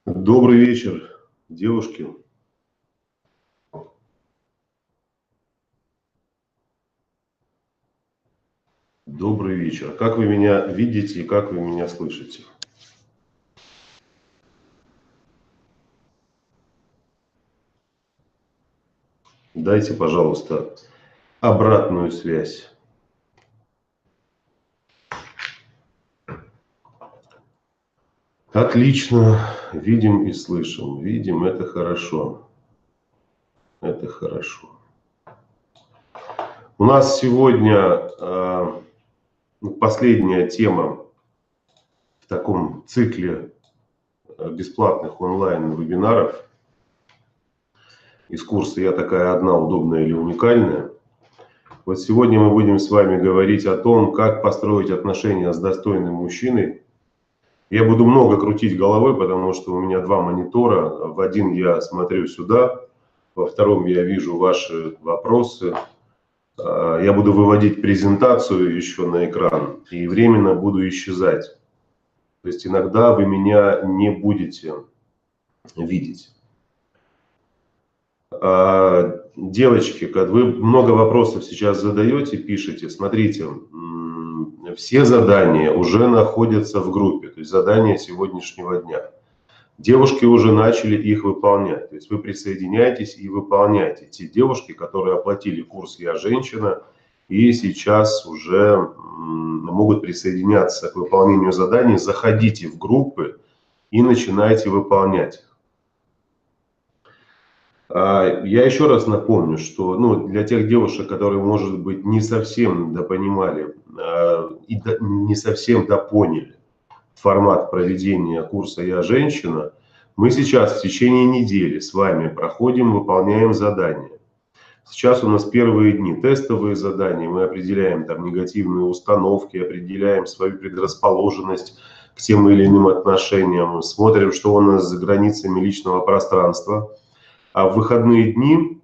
Добрый вечер, девушки. Добрый вечер. Как вы меня видите и как вы меня слышите? Дайте, пожалуйста, обратную связь. Отлично. Видим и слышим. Видим, это хорошо. Это хорошо. У нас сегодня последняя тема в таком цикле бесплатных онлайн-вебинаров из курса «Я такая одна, удобная или уникальная». Вот сегодня мы будем с вами говорить о том, как построить отношения с достойным мужчиной. Я буду много крутить головой, потому что у меня два монитора. В один я смотрю сюда, во втором я вижу ваши вопросы. Я буду выводить презентацию еще на экран и временно буду исчезать. То есть иногда вы меня не будете видеть. Девочки, вы много вопросов сейчас задаете, пишете. Смотрите, все задания уже находятся в группе, то есть задания сегодняшнего дня. Девушки уже начали их выполнять, то есть вы присоединяйтесь и выполняйте. Те девушки, которые оплатили курс «Я женщина» и сейчас уже могут присоединяться к выполнению заданий, заходите в группы и начинайте выполнять их. Я еще раз напомню, что для тех девушек, которые, может быть, не совсем допонимали и не совсем допоняли формат проведения курса «Я женщина», мы сейчас в течение недели с вами проходим, выполняем задания. Сейчас у нас первые дни, тестовые задания, мы определяем там негативные установки, определяем свою предрасположенность к тем или иным отношениям, смотрим, что у нас за границами личного пространства. А в выходные дни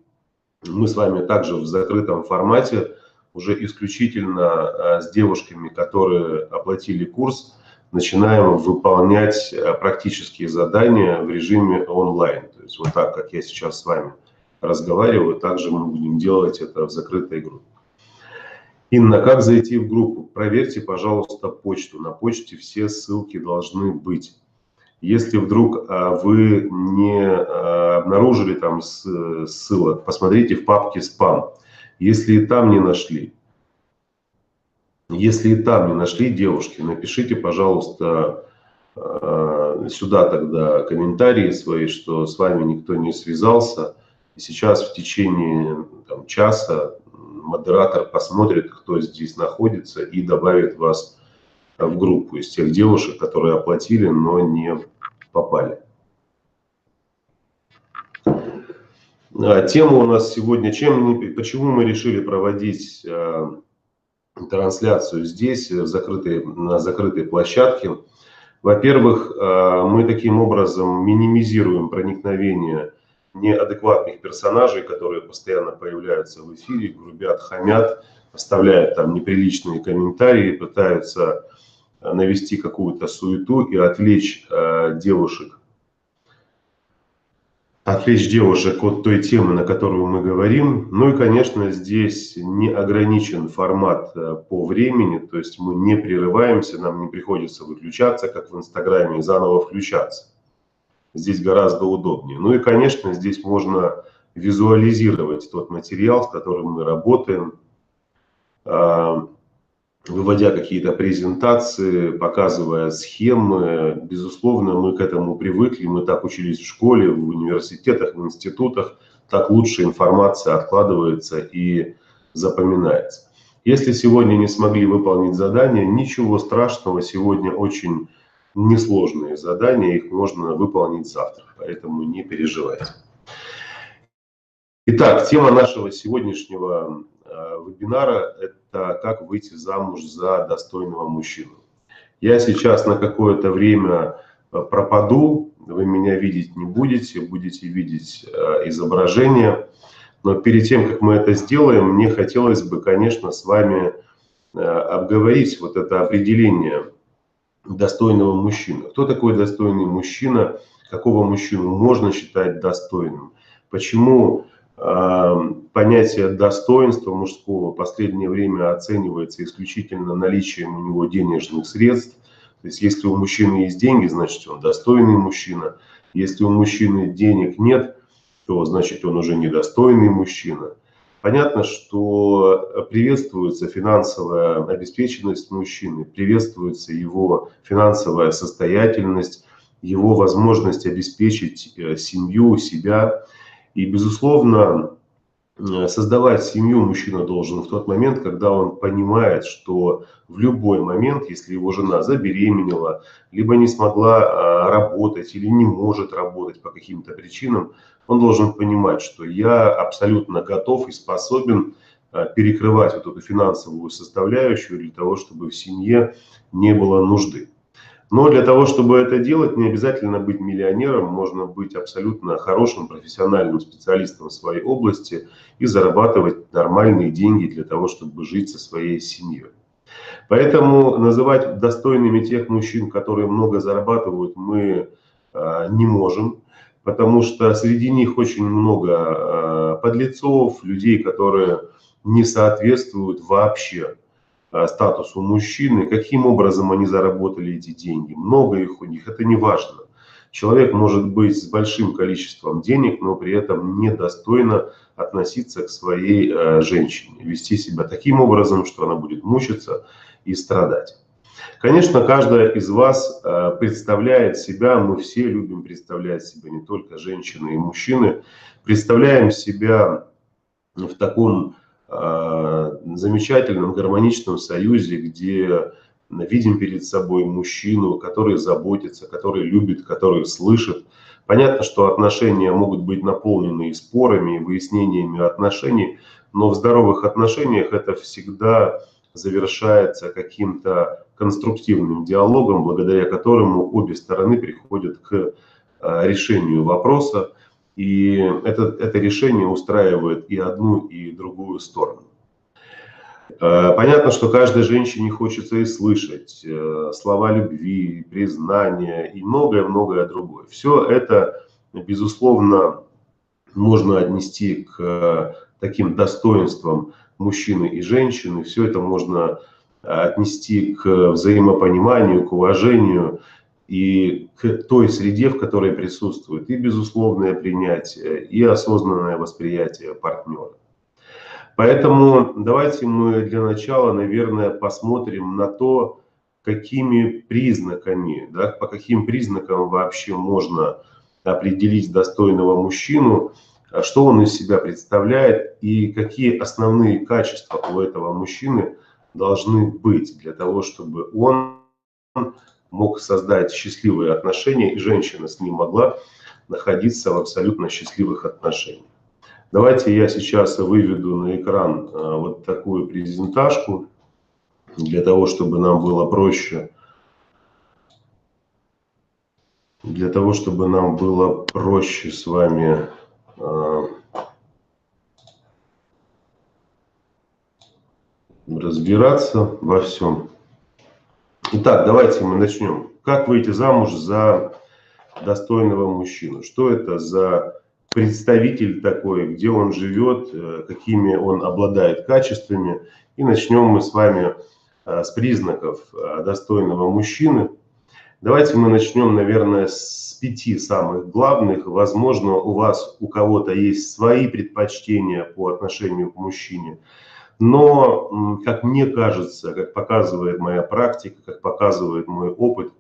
мы с вами также в закрытом формате, уже исключительно с девушками, которые оплатили курс, начинаем выполнять практические задания в режиме онлайн. То есть вот так, как я сейчас с вами разговариваю, также мы будем делать это в закрытой группе. Инна, как зайти в группу? Проверьте, пожалуйста, почту. На почте все ссылки должны быть. Если вдруг вы не обнаружили там ссылок, посмотрите в папке «Спам». Если и там не нашли, девушки, напишите, пожалуйста, сюда тогда комментарии свои, что с вами никто не связался. И сейчас в течение часа модератор посмотрит, кто здесь находится, и добавит вас в группу из тех девушек, которые оплатили, но не попали. Тема у нас сегодня, почему мы решили проводить трансляцию здесь, на закрытой площадке. Во-первых, мы таким образом минимизируем проникновение неадекватных персонажей, которые постоянно появляются в эфире, грубят, хамят, оставляют там неприличные комментарии, пытаются навести какую-то суету и отвлечь девушек от той темы, на которую мы говорим. Ну и, конечно, здесь не ограничен формат по времени, то есть мы не прерываемся, нам не приходится выключаться, как в Инстаграме, и заново включаться. Здесь гораздо удобнее. Ну и, конечно, здесь можно визуализировать тот материал, с которым мы работаем, выводя какие-то презентации, показывая схемы. Безусловно, мы к этому привыкли, мы так учились в школе, в университетах, в институтах, так лучше информация откладывается и запоминается. Если сегодня не смогли выполнить задание, ничего страшного, сегодня очень несложные задания, их можно выполнить завтра, поэтому не переживайте. Итак, тема нашего сегодняшнего вебинара – это как выйти замуж за достойного мужчину. Я сейчас на какое-то время пропаду, вы меня видеть не будете, будете видеть изображение. Но перед тем, как мы это сделаем, мне хотелось бы, конечно, с вами обговорить вот это определение достойного мужчины. Кто такой достойный мужчина? Какого мужчину можно считать достойным? Почему понятие достоинства мужского в последнее время оценивается исключительно наличием у него денежных средств? То есть если у мужчины есть деньги, значит он достойный мужчина. Если у мужчины денег нет, то значит он уже недостойный мужчина. Понятно, что приветствуется финансовая обеспеченность мужчины, приветствуется его финансовая состоятельность, его возможность обеспечить семью, себя. И, безусловно, создавать семью мужчина должен в тот момент, когда он понимает, что в любой момент, если его жена забеременела, либо не смогла работать или не может работать по каким-то причинам, он должен понимать, что я абсолютно готов и способен перекрывать вот эту финансовую составляющую для того, чтобы в семье не было нужды. Но для того, чтобы это делать, не обязательно быть миллионером, можно быть абсолютно хорошим профессиональным специалистом в своей области и зарабатывать нормальные деньги для того, чтобы жить со своей семьей. Поэтому называть достойными тех мужчин, которые много зарабатывают, мы не можем, потому что среди них очень много подлецов, людей, которые не соответствуют вообще статусу мужчины, каким образом они заработали эти деньги, много их у них, это не важно. Человек может быть с большим количеством денег, но при этом недостойно относиться к своей женщине, вести себя таким образом, что она будет мучиться и страдать. Конечно, каждая из вас представляет себя, мы все любим представлять себя, не только женщины и мужчины, представляем себя в таком замечательном гармоничном союзе, где видим перед собой мужчину, который заботится, который любит, который слышит. Понятно, что отношения могут быть наполнены и спорами, и выяснениями отношений, но в здоровых отношениях это всегда завершается каким-то конструктивным диалогом, благодаря которому обе стороны приходят к решению вопроса. И это решение устраивает и одну, и другую сторону. Понятно, что каждой женщине хочется и слышать слова любви, признания и многое-многое другое. Все это, безусловно, можно отнести к таким достоинствам мужчины и женщины. Все это можно отнести к взаимопониманию, к уважению и к той среде, в которой присутствует и безусловное принятие, и осознанное восприятие партнера. Поэтому давайте мы для начала, наверное, посмотрим на то, какими признаками, да, по каким признакам вообще можно определить достойного мужчину, что он из себя представляет и какие основные качества у этого мужчины должны быть для того, чтобы он мог создать счастливые отношения, и женщина с ним могла находиться в абсолютно счастливых отношениях. Давайте я сейчас выведу на экран вот такую презентажку, для того, чтобы нам было проще. Для того, чтобы нам было проще с вами разбираться во всем. Итак, давайте мы начнем. Как выйти замуж за достойного мужчину? Что это за представитель такой, где он живет, какими он обладает качествами? И начнем мы с вами с признаков достойного мужчины. Давайте мы начнем, наверное, с 5 самых главных. Возможно, у кого-то есть свои предпочтения по отношению к мужчине. Но, как мне кажется, как показывает моя практика, как показывает мой опыт,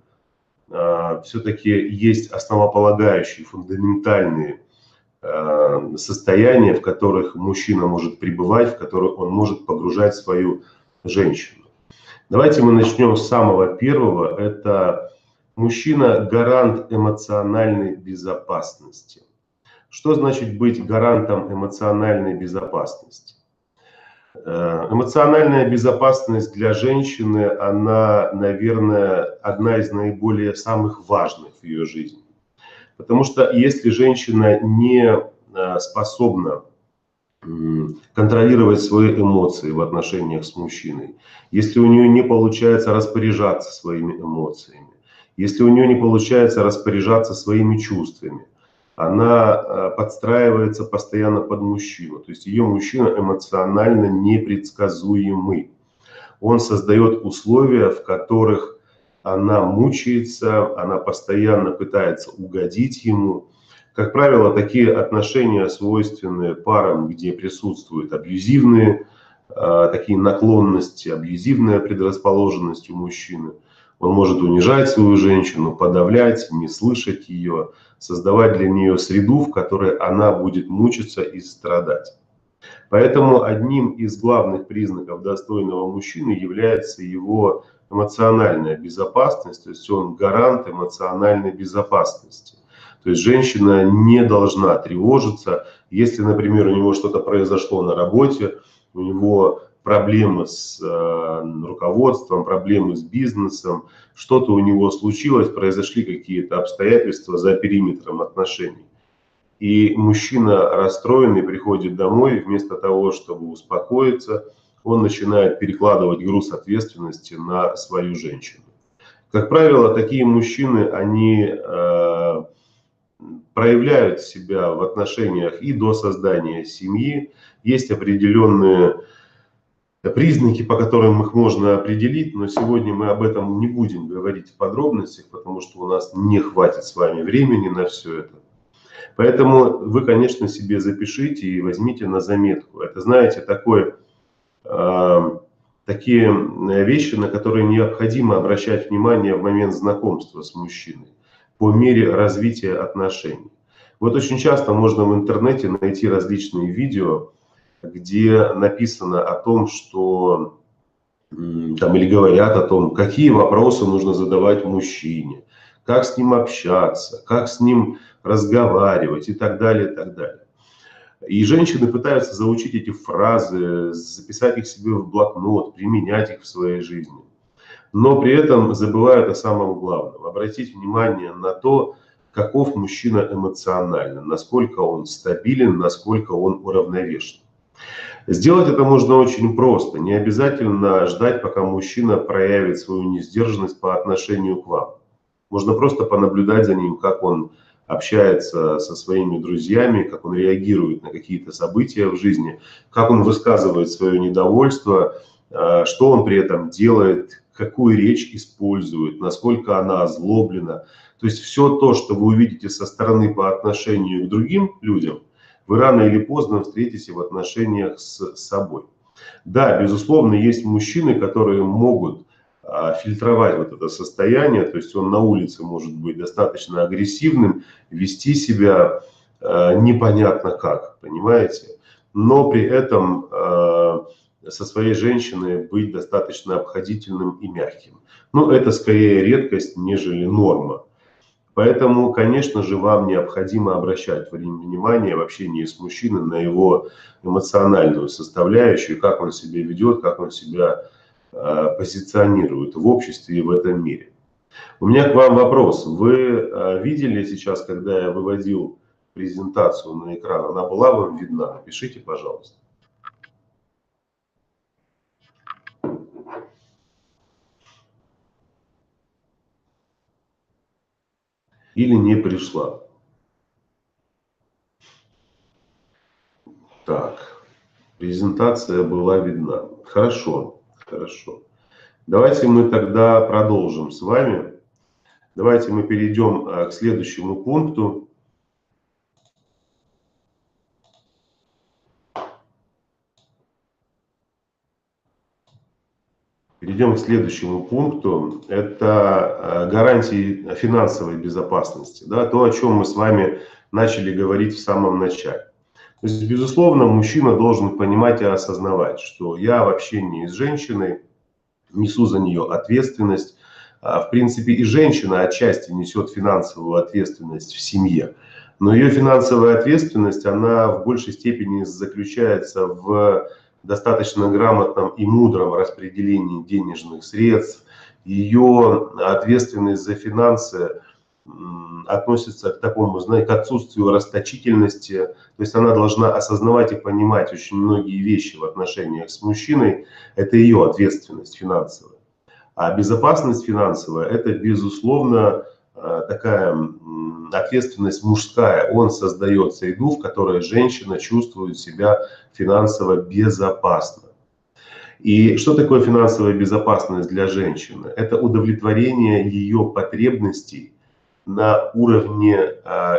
все-таки есть основополагающие, фундаментальные состояния, в которых мужчина может пребывать, в которых он может погружать свою женщину. Давайте мы начнем с самого первого. Это мужчина – гарант эмоциональной безопасности. Что значит быть гарантом эмоциональной безопасности? Эмоциональная безопасность для женщины, она, наверное, одна из наиболее самых важных в ее жизни. Потому что если женщина не способна контролировать свои эмоции в отношениях с мужчиной, если у нее не получается распоряжаться своими эмоциями, если у нее не получается распоряжаться своими чувствами, она подстраивается постоянно под мужчину. То есть ее мужчина эмоционально непредсказуемый. Он создает условия, в которых она мучается, она постоянно пытается угодить ему. Как правило, такие отношения свойственны парам, где присутствуют абьюзивные такие наклонности, абьюзивная предрасположенность у мужчины. Он может унижать свою женщину, подавлять, не слышать ее, создавать для нее среду, в которой она будет мучиться и страдать. Поэтому одним из главных признаков достойного мужчины является его эмоциональная безопасность, то есть он гарант эмоциональной безопасности. То есть женщина не должна тревожиться, если, например, у него что-то произошло на работе, у него проблемы с руководством, проблемы с бизнесом, что-то у него случилось, произошли какие-то обстоятельства за периметром отношений. И мужчина расстроенный приходит домой, и вместо того, чтобы успокоиться, он начинает перекладывать груз ответственности на свою женщину. Как правило, такие мужчины, они проявляют себя в отношениях и до создания семьи. Есть определенные признаки, по которым их можно определить, но сегодня мы об этом не будем говорить в подробностях, потому что у нас не хватит с вами времени на все это. Поэтому вы, конечно, себе запишите и возьмите на заметку. Это, знаете, такие вещи, на которые необходимо обращать внимание в момент знакомства с мужчиной по мере развития отношений. Вот очень часто можно в интернете найти различные видео, где написано о том, что там, или говорят о том, какие вопросы нужно задавать мужчине, как с ним общаться, как с ним разговаривать и так далее, и так далее. И женщины пытаются заучить эти фразы, записать их себе в блокнот, применять их в своей жизни. Но при этом забывают о самом главном. Обратить внимание на то, каков мужчина эмоционально, насколько он стабилен, насколько он уравновешен. Сделать это можно очень просто. Не обязательно ждать, пока мужчина проявит свою несдержанность по отношению к вам. Можно просто понаблюдать за ним, как он общается со своими друзьями, как он реагирует на какие-то события в жизни, как он высказывает свое недовольство, что он при этом делает, какую речь использует, насколько она озлоблена. То есть все то, что вы увидите со стороны по отношению к другим людям, вы рано или поздно встретите в отношениях с собой. Да, безусловно, есть мужчины, которые могут фильтровать вот это состояние, то есть он на улице может быть достаточно агрессивным, вести себя непонятно как, понимаете, но при этом со своей женщиной быть достаточно обходительным и мягким. Но это скорее редкость, нежели норма. Поэтому, конечно же, вам необходимо обращать внимание в общении с мужчиной на его эмоциональную составляющую, как он себя ведет, как он себя позиционирует в обществе и в этом мире. У меня к вам вопрос. Вы видели сейчас, когда я выводил презентацию на экран, она была вам видна? Напишите, пожалуйста. Или не пришла? Так, презентация была видна. Хорошо, хорошо. Давайте мы тогда продолжим с вами. Давайте мы перейдем к следующему пункту. Перейдем к следующему пункту. Это гарантии финансовой безопасности. Да, то, о чем мы с вами начали говорить в самом начале. То есть, безусловно, мужчина должен понимать и осознавать, что я в общении с женщиной несу за нее ответственность. В принципе, и женщина отчасти несет финансовую ответственность в семье. Но ее финансовая ответственность, она в большей степени заключается в достаточно грамотном и мудром распределении денежных средств. Ее ответственность за финансы относится к такому, знаете, к отсутствию расточительности. То есть она должна осознавать и понимать очень многие вещи в отношениях с мужчиной. Это ее ответственность финансовая. А безопасность финансовая – это, безусловно, такая ответственность мужская. Он создает среду, в которой женщина чувствует себя финансово безопасно. И что такое финансовая безопасность для женщины? Это удовлетворение ее потребностей на уровне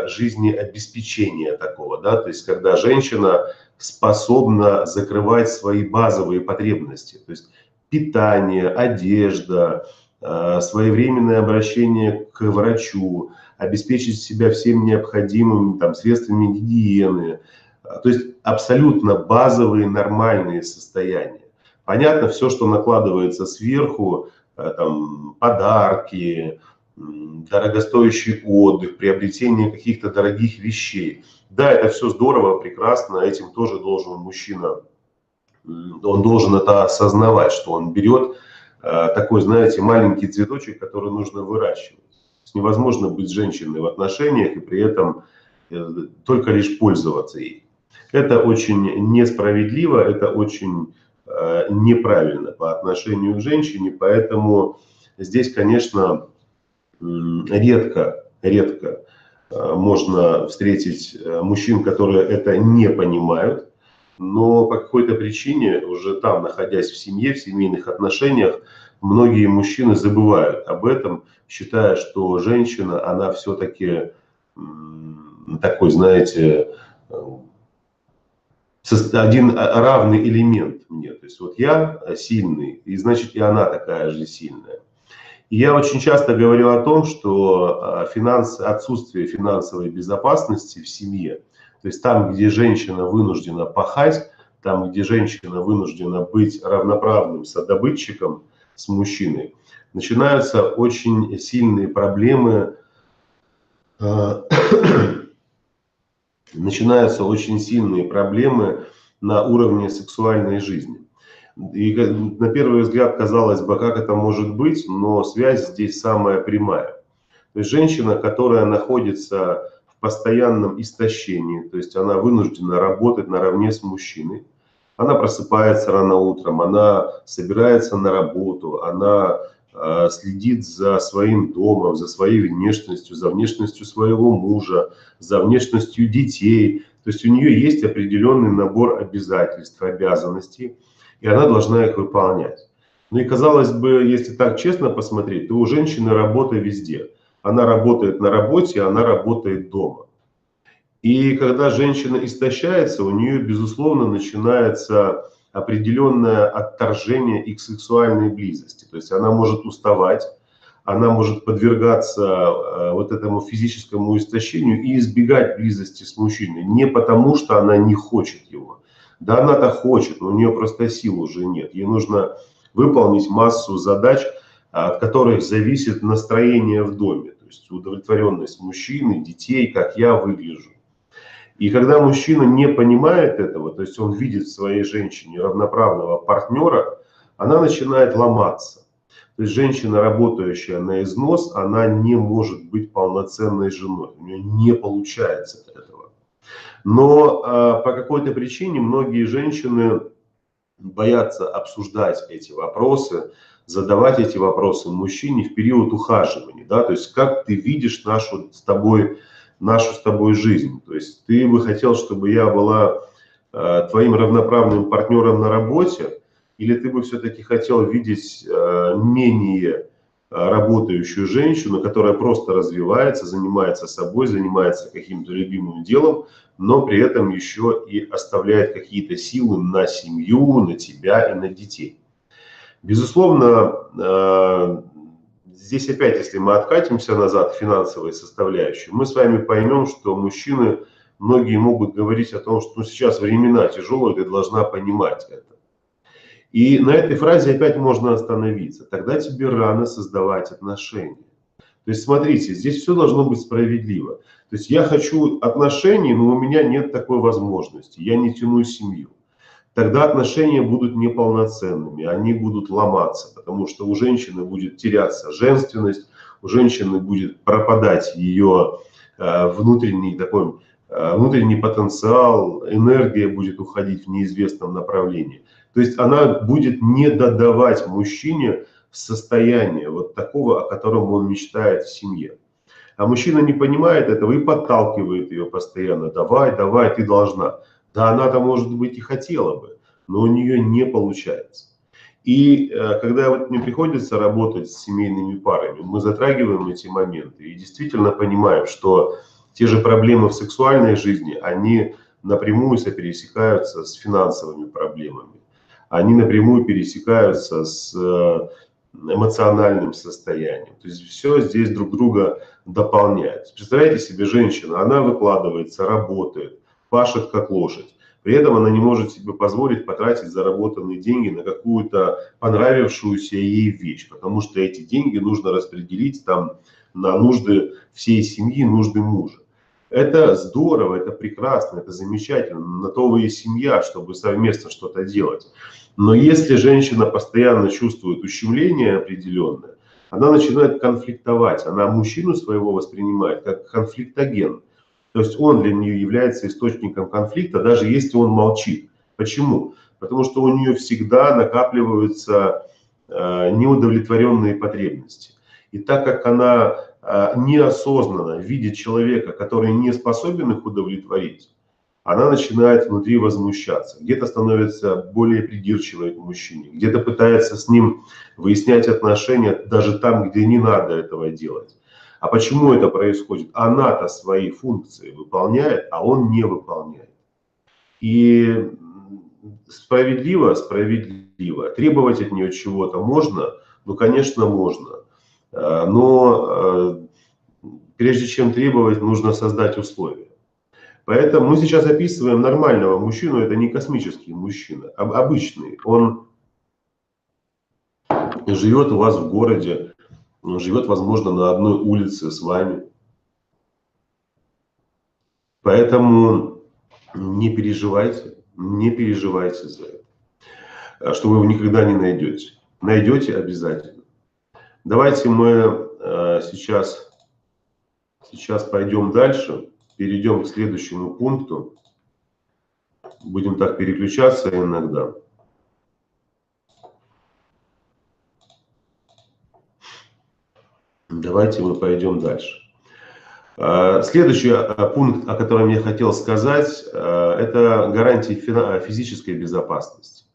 жизнеобеспечения такого, да, то есть когда женщина способна закрывать свои базовые потребности, то есть питание, одежда, своевременное обращение к врачу, обеспечить себя всем необходимым там, средствами гигиены, то есть абсолютно базовые нормальные состояния. Понятно, все, что накладывается сверху, там, подарки, дорогостоящий отдых, приобретение каких-то дорогих вещей. Да, это все здорово, прекрасно, этим тоже должен мужчина, он должен это осознавать, что он берет такой, знаете, маленький цветочек, который нужно выращивать. Невозможно быть женщиной в отношениях и при этом только лишь пользоваться ей. Это очень несправедливо, это очень неправильно по отношению к женщине, поэтому здесь, конечно, редко можно встретить мужчин, которые это не понимают, но по какой-то причине, уже там, находясь в семье, в семейных отношениях, многие мужчины забывают об этом, считая, что женщина, она все-таки такой, знаете, один равный элемент мне. То есть вот я сильный, и значит и она такая же сильная. И я очень часто говорю о том, что отсутствие финансовой безопасности в семье, то есть там, где женщина вынуждена пахать, там, где женщина вынуждена быть равноправным содобытчиком с мужчиной, начинаются очень сильные проблемы, на уровне сексуальной жизни. И на первый взгляд казалось бы, как это может быть, но связь здесь самая прямая. То есть женщина, которая находится в постоянном истощении, то есть она вынуждена работать наравне с мужчиной, она просыпается рано утром, она собирается на работу, она следит за своим домом, за своей внешностью, за внешностью своего мужа, за внешностью детей. То есть у нее есть определенный набор обязательств, обязанностей, и она должна их выполнять. Ну и казалось бы, если так честно посмотреть, то у женщины работа везде. Она работает на работе, она работает дома. И когда женщина истощается, у нее, безусловно, начинается определенное отторжение их сексуальной близости. То есть она может уставать, она может подвергаться вот этому физическому истощению и избегать близости с мужчиной. Не потому, что она не хочет его. Да, она-то хочет, но у нее просто сил уже нет. Ей нужно выполнить массу задач, от которых зависит настроение в доме. То есть удовлетворенность мужчины, детей, как я выгляжу. И когда мужчина не понимает этого, то есть он видит в своей женщине равноправного партнера, она начинает ломаться. То есть женщина, работающая на износ, она не может быть полноценной женой. У нее не получается этого. Но по какой-то причине многие женщины боятся обсуждать эти вопросы, задавать эти вопросы мужчине в период ухаживания. Да? То есть как ты видишь нашу с тобой жизнь. То есть ты бы хотел, чтобы я была твоим равноправным партнером на работе, или ты бы все-таки хотел видеть менее работающую женщину, которая просто развивается, занимается собой, занимается каким-то любимым делом, но при этом еще и оставляет какие-то силы на семью, на тебя и на детей. Безусловно, здесь опять, если мы откатимся назад в финансовой составляющей, мы с вами поймем, что мужчины, многие могут говорить о том, что ну, сейчас времена тяжелые, ты должна понимать это. И на этой фразе опять можно остановиться. Тогда тебе рано создавать отношения. То есть смотрите, здесь все должно быть справедливо. То есть я хочу отношений, но у меня нет такой возможности, я не тяну семью. Тогда отношения будут неполноценными, они будут ломаться, потому что у женщины будет теряться женственность, у женщины будет пропадать ее внутренний потенциал, энергия будет уходить в неизвестном направлении. То есть она будет не додавать мужчине состояние вот такого, о котором он мечтает в семье. А мужчина не понимает этого и подталкивает ее постоянно. Давай, давай, ты должна. Да она-то, может быть, и хотела бы, но у нее не получается. И когда вот мне приходится работать с семейными парами, мы затрагиваем эти моменты и действительно понимаем, что те же проблемы в сексуальной жизни, они напрямую пересекаются с финансовыми проблемами. Они напрямую пересекаются с эмоциональным состоянием. То есть все здесь друг друга дополняет. Представляете себе, женщина, она выкладывается, работает, пашет как лошадь. При этом она не может себе позволить потратить заработанные деньги на какую-то понравившуюся ей вещь, потому что эти деньги нужно распределить там на нужды всей семьи, нужды мужа. Это здорово, это прекрасно, это замечательно. На то вы и семья, чтобы совместно что-то делать. Но если женщина постоянно чувствует ущемление определенное, она начинает конфликтовать. Она мужчину своего воспринимает как конфликтоген. То есть он для нее является источником конфликта, даже если он молчит. Почему? Потому что у нее всегда накапливаются неудовлетворенные потребности. И так как она неосознанно видит человека, который не способен их удовлетворить, она начинает внутри возмущаться. Где-то становится более придирчивой к мужчине, где-то пытается с ним выяснять отношения даже там, где не надо этого делать. А почему это происходит? Она-то свои функции выполняет, а он не выполняет. И справедливо, справедливо. Требовать от нее чего-то можно? Ну, конечно, можно. Но прежде чем требовать, нужно создать условия. Поэтому мы сейчас описываем нормального мужчину, это не космический мужчина, а обычный. Он живет у вас в городе, он живет, возможно, на одной улице с вами. Поэтому не переживайте за это, что вы его никогда не найдете. Найдете обязательно. Давайте мы сейчас пойдем дальше, перейдем к следующему пункту. Будем так переключаться иногда. Давайте мы пойдем дальше. Следующий пункт, о котором я хотел сказать, это гарантии физической безопасности.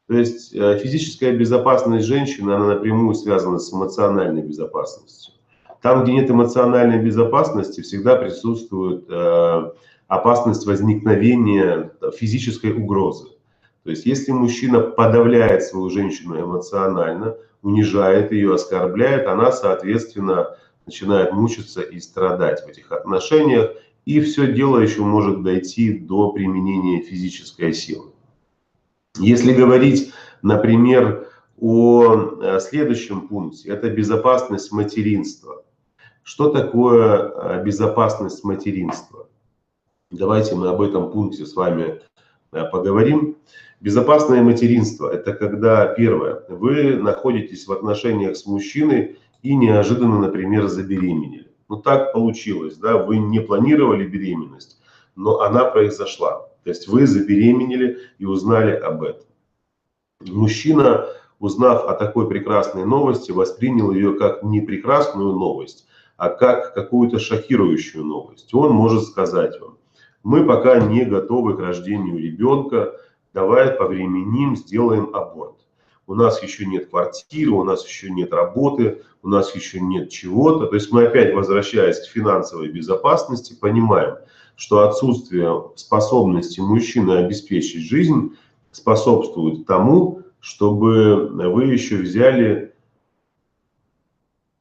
То есть физическая безопасность женщины, она напрямую связана с эмоциональной безопасностью. Там, где нет эмоциональной безопасности, всегда присутствует опасность возникновения физической угрозы. То есть если мужчина подавляет свою женщину эмоционально, унижает ее, оскорбляет, она, соответственно, начинает мучиться и страдать в этих отношениях. И все дело еще может дойти до применения физической силы. Если говорить, например, о следующем пункте, это безопасность материнства. Что такое безопасность материнства? Давайте мы об этом пункте с вами поговорим. Безопасное материнство – это когда, первое, вы находитесь в отношениях с мужчиной и неожиданно, например, забеременели. Ну так получилось, да, вы не планировали беременность, но она произошла. То есть вы забеременели и узнали об этом. Мужчина, узнав о такой прекрасной новости, воспринял ее как не прекрасную новость, а как какую-то шокирующую новость. Он может сказать вам: мы пока не готовы к рождению ребенка, давай повременим, сделаем аборт. У нас еще нет квартиры, у нас еще нет работы, у нас еще нет чего-то. То есть мы опять, возвращаясь к финансовой безопасности, понимаем, что отсутствие способности мужчины обеспечить жизнь способствует тому, чтобы вы взяли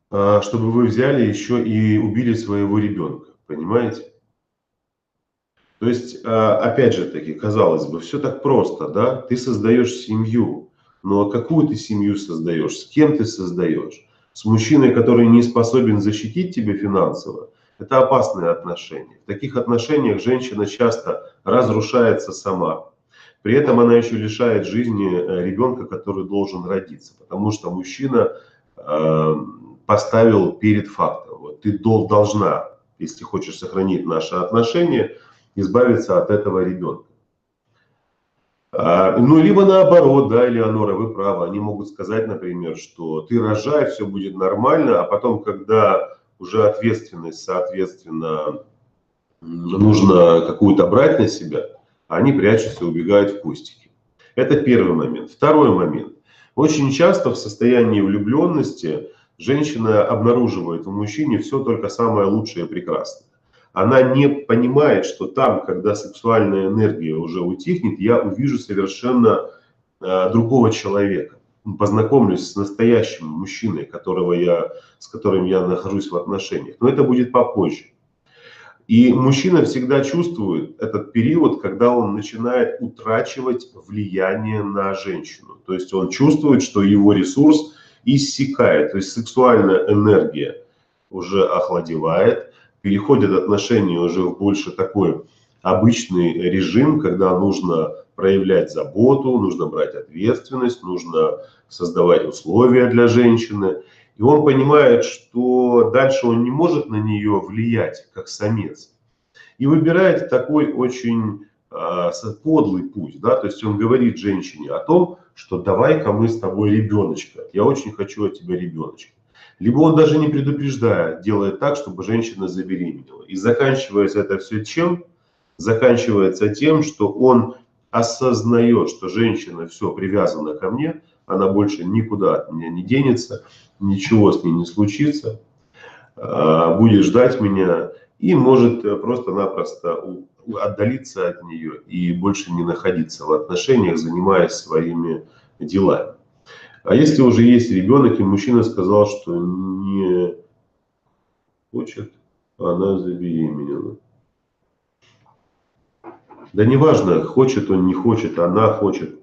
еще и убили своего ребенка. Понимаете? То есть, опять же таки, казалось бы, все так просто, да? Ты создаешь семью, но какую ты семью создаешь, с кем ты создаешь? С мужчиной, который не способен защитить тебя финансово, это опасные отношения. В таких отношениях женщина часто разрушается сама. При этом она еще лишает жизни ребенка, который должен родиться, потому что мужчина поставил перед фактом. Вот ты должна, если хочешь сохранить наши отношения, избавиться от этого ребенка. Ну, либо наоборот, да, Элеонора, вы правы, они могут сказать, например, что ты рожай, все будет нормально, а потом, когда уже ответственность, соответственно, нужно какую-то брать на себя, они прячутся и убегают в кустики. Это первый момент. Второй момент. Очень часто в состоянии влюбленности женщина обнаруживает в мужчине все только самое лучшее и прекрасное. Она не понимает, что там, когда сексуальная энергия уже утихнет, я увижу совершенно другого человека. Познакомлюсь с настоящим мужчиной, с которым я нахожусь в отношениях. Но это будет попозже. И мужчина всегда чувствует этот период, когда он начинает утрачивать влияние на женщину. То есть он чувствует, что его ресурс иссякает. То есть сексуальная энергия уже охладевает, переходят отношения уже в больше такой обычный режим, когда нужно проявлять заботу, нужно брать ответственность, нужно создавать условия для женщины. И он понимает, что дальше он не может на нее влиять, как самец. И выбирает такой очень подлый путь. Да? То есть он говорит женщине о том, что давай-ка мы с тобой ребеночка. Я очень хочу от тебя ребеночка. Либо он даже не предупреждая, делает так, чтобы женщина забеременела. И заканчивается это все чем? Заканчивается тем, что он осознает, что женщина все привязана ко мне, она больше никуда от меня не денется, ничего с ней не случится, будет ждать меня и может просто-напросто отдалиться от нее и больше не находиться в отношениях, занимаясь своими делами. А если уже есть ребенок, и мужчина сказал, что не хочет, она забеременела. Да неважно, хочет он, не хочет, она хочет.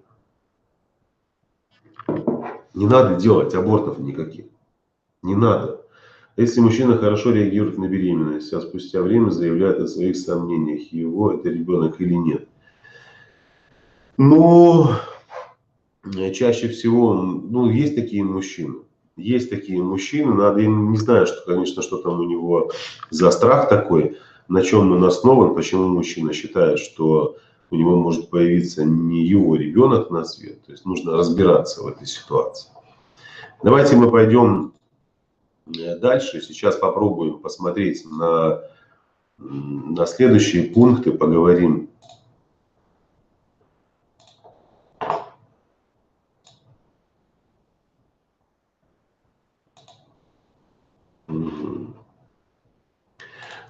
Не надо делать абортов никаких. Не надо. Если мужчина хорошо реагирует на беременность, а спустя время заявляет о своих сомнениях, его это ребенок или нет. Но чаще всего, есть такие мужчины. Есть такие мужчины, надо, я не знаю, конечно, что там у него за страх такой, на чем он основан, почему мужчина считает, что у него может появиться не его ребенок на свет. То есть нужно разбираться в этой ситуации. Давайте мы пойдем дальше. Сейчас попробуем посмотреть на следующие пункты, поговорим.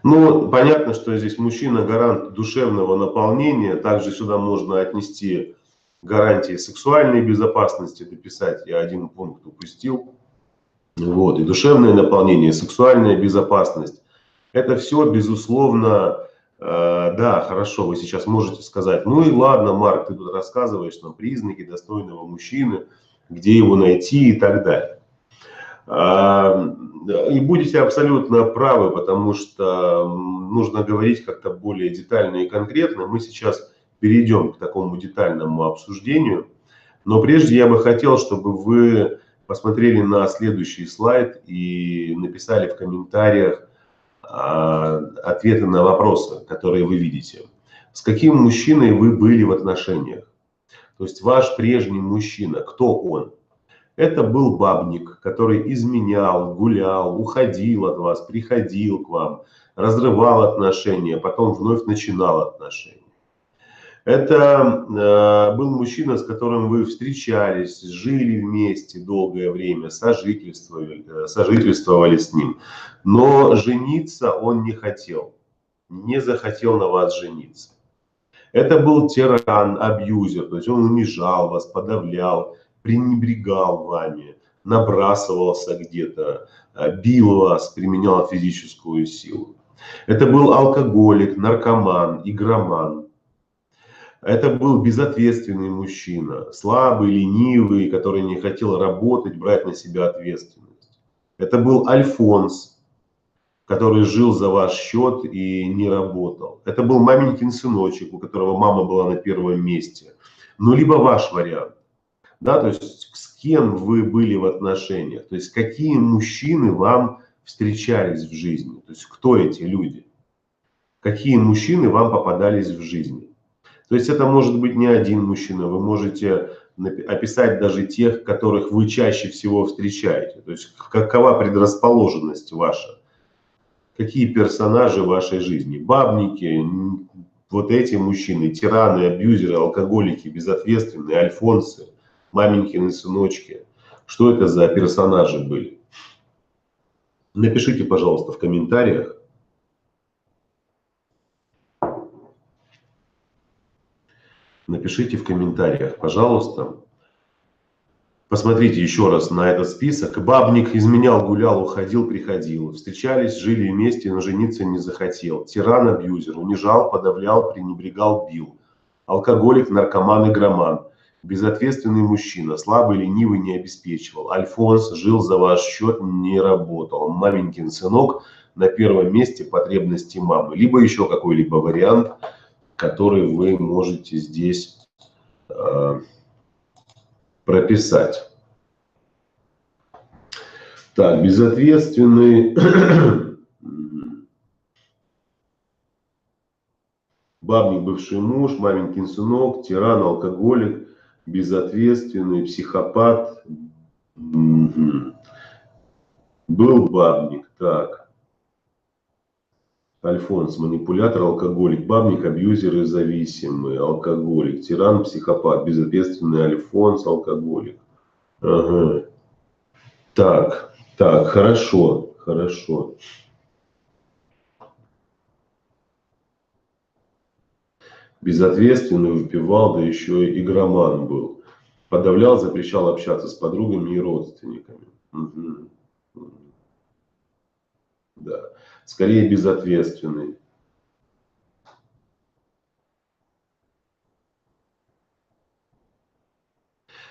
Ну, понятно, что здесь мужчина гарант душевного наполнения. Также сюда можно отнести гарантии сексуальной безопасности, дописать. Я один пункт упустил. Вот. И душевное наполнение, сексуальная безопасность. Это все, безусловно, да, хорошо, вы сейчас можете сказать, ну и ладно, Марк, ты тут рассказываешь нам признаки достойного мужчины, где его найти и так далее. И будете абсолютно правы, потому что нужно говорить как-то более детально и конкретно. Мы сейчас перейдем к такому детальному обсуждению. Но прежде я бы хотел, чтобы вы посмотрели на следующий слайд и написали в комментариях ответы на вопросы, которые вы видите. С каким мужчиной вы были в отношениях? То есть ваш прежний мужчина, кто он? Это был бабник, который изменял, гулял, уходил от вас, приходил к вам, разрывал отношения, потом вновь начинал отношения. Это был мужчина, с которым вы встречались, жили вместе долгое время, сожительствовали с ним. Но жениться он не хотел, не захотел на вас жениться. Это был тиран, абьюзер, то есть он унижал вас, подавлял, пренебрегал вами, набрасывался где-то, бил вас, применял физическую силу. Это был алкоголик, наркоман, игроман. Это был безответственный мужчина, слабый, ленивый, который не хотел работать, брать на себя ответственность. Это был альфонс, который жил за ваш счет и не работал. Это был маменькин сыночек, у которого мама была на первом месте. Ну, либо ваш вариант. Да, то есть с кем вы были в отношениях, то есть какие мужчины вам встречались в жизни, то есть кто эти люди, какие мужчины вам попадались в жизни. То есть это может быть не один мужчина, вы можете описать даже тех, которых вы чаще всего встречаете. То есть какова предрасположенность ваша, какие персонажи в вашей жизни. Бабники, вот эти мужчины, тираны, абьюзеры, алкоголики, безответственные, альфонсы, маменькины сыночки. Что это за персонажи были? Напишите, пожалуйста, в комментариях. Напишите в комментариях, пожалуйста. Посмотрите еще раз на этот список. Бабник изменял, гулял, уходил, приходил. Встречались, жили вместе, но жениться не захотел. Тиран, абьюзер, унижал, подавлял, пренебрегал, бил. Алкоголик, наркоман, игроман. Безответственный мужчина, слабый, ленивый, не обеспечивал. Альфонс жил за ваш счет, не работал. Маменькин сынок, на первом месте потребности мамы. Либо еще какой-либо вариант, который вы можете здесь прописать. Так, безответственный. Бабник, бывший муж, маменькин сынок, тиран, алкоголик, безответственный, психопат. Был бабник, так. Альфонс, манипулятор, алкоголик, бабник, абьюзер и зависимый, алкоголик, тиран, психопат, безответственный Альфонс, алкоголик. Ага. Так, хорошо, хорошо. Безответственный, выпивал, да еще и игроман был. Подавлял, запрещал общаться с подругами и родственниками. Угу. Да. Скорее безответственный.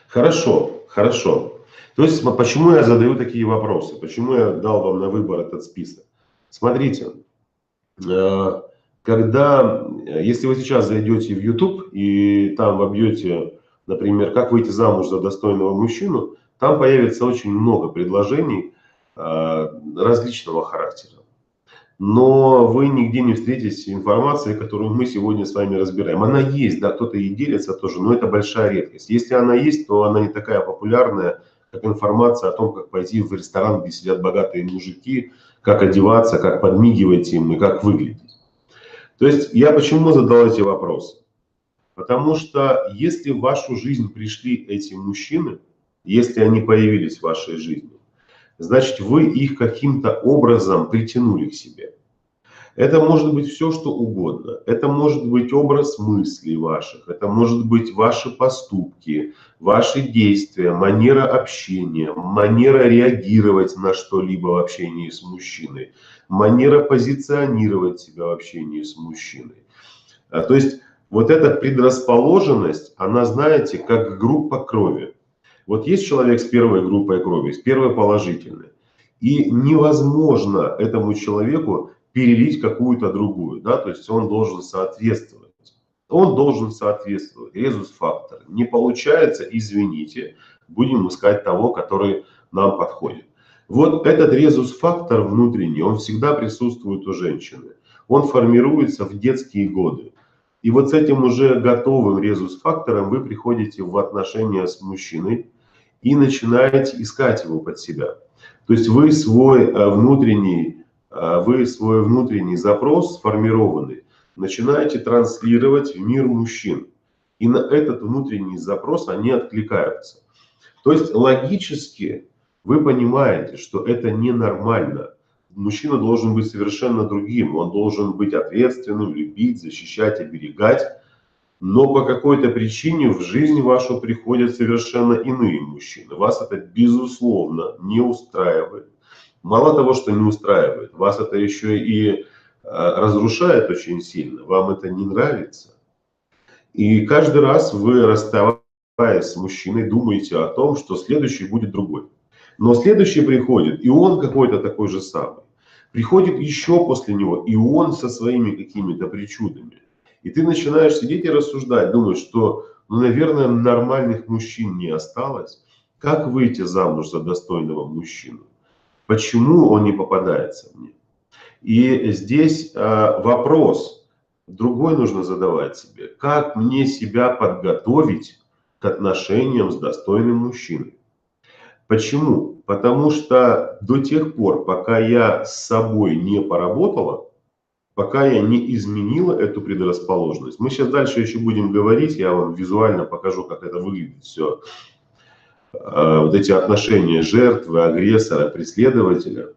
Хорошо, хорошо. То есть почему я задаю такие вопросы? Почему я дал вам на выбор этот список? Смотрите, если вы сейчас зайдете в YouTube и там вобьете, например, как выйти замуж за достойного мужчину, там появится очень много предложений различного характера. Но вы нигде не встретите информации, которую мы сегодня с вами разбираем. Она есть, да, кто-то и делится тоже, но это большая редкость. Если она есть, то она не такая популярная, как информация о том, как пойти в ресторан, где сидят богатые мужики, как одеваться, как подмигивать им и как выглядеть. То есть я почему задал эти вопросы? Потому что если в вашу жизнь пришли эти мужчины, если они появились в вашей жизни, значит вы их каким-то образом притянули к себе. Это может быть все, что угодно. Это может быть образ мыслей ваших, это может быть ваши поступки, ваши действия, манера общения, манера реагировать на что-либо в общении с мужчиной, манера позиционировать себя в общении с мужчиной. То есть вот эта предрасположенность, она, знаете, как группа крови. Вот есть человек с первой группой крови, с первой положительной, и невозможно этому человеку перелить какую-то другую, да, то есть он должен соответствовать. Он должен соответствовать. Резус-фактор. Не получается, извините, будем искать того, который нам подходит. Вот этот резус-фактор внутренний, он всегда присутствует у женщины. Он формируется в детские годы. И вот с этим уже готовым резус-фактором вы приходите в отношения с мужчиной и начинаете искать его под себя. То есть вы свой внутренний запрос сформированный начинаете транслировать в мир мужчин. И на этот внутренний запрос они откликаются. То есть логически вы понимаете, что это ненормально. Мужчина должен быть совершенно другим. Он должен быть ответственным, любить, защищать, оберегать. Но по какой-то причине в жизнь вашу приходят совершенно иные мужчины. Вас это безусловно не устраивает. Мало того, что не устраивает, вас это еще и разрушает очень сильно. Вам это не нравится. И каждый раз вы, расставаясь с мужчиной, думаете о том, что следующий будет другой. Но следующий приходит, и он какой-то такой же самый. Приходит еще после него, и он со своими какими-то причудами. И ты начинаешь сидеть и рассуждать, думаешь, что ну, наверное, нормальных мужчин не осталось. Как выйти замуж за достойного мужчину? Почему он не попадается мне? И здесь вопрос другой нужно задавать себе. Как мне себя подготовить к отношениям с достойным мужчиной? Почему? Потому что до тех пор, пока я с собой не поработала, пока я не изменила эту предрасположенность. Мы сейчас дальше еще будем говорить, я вам визуально покажу, как это выглядит все. Вот эти отношения жертвы, агрессора, преследователя.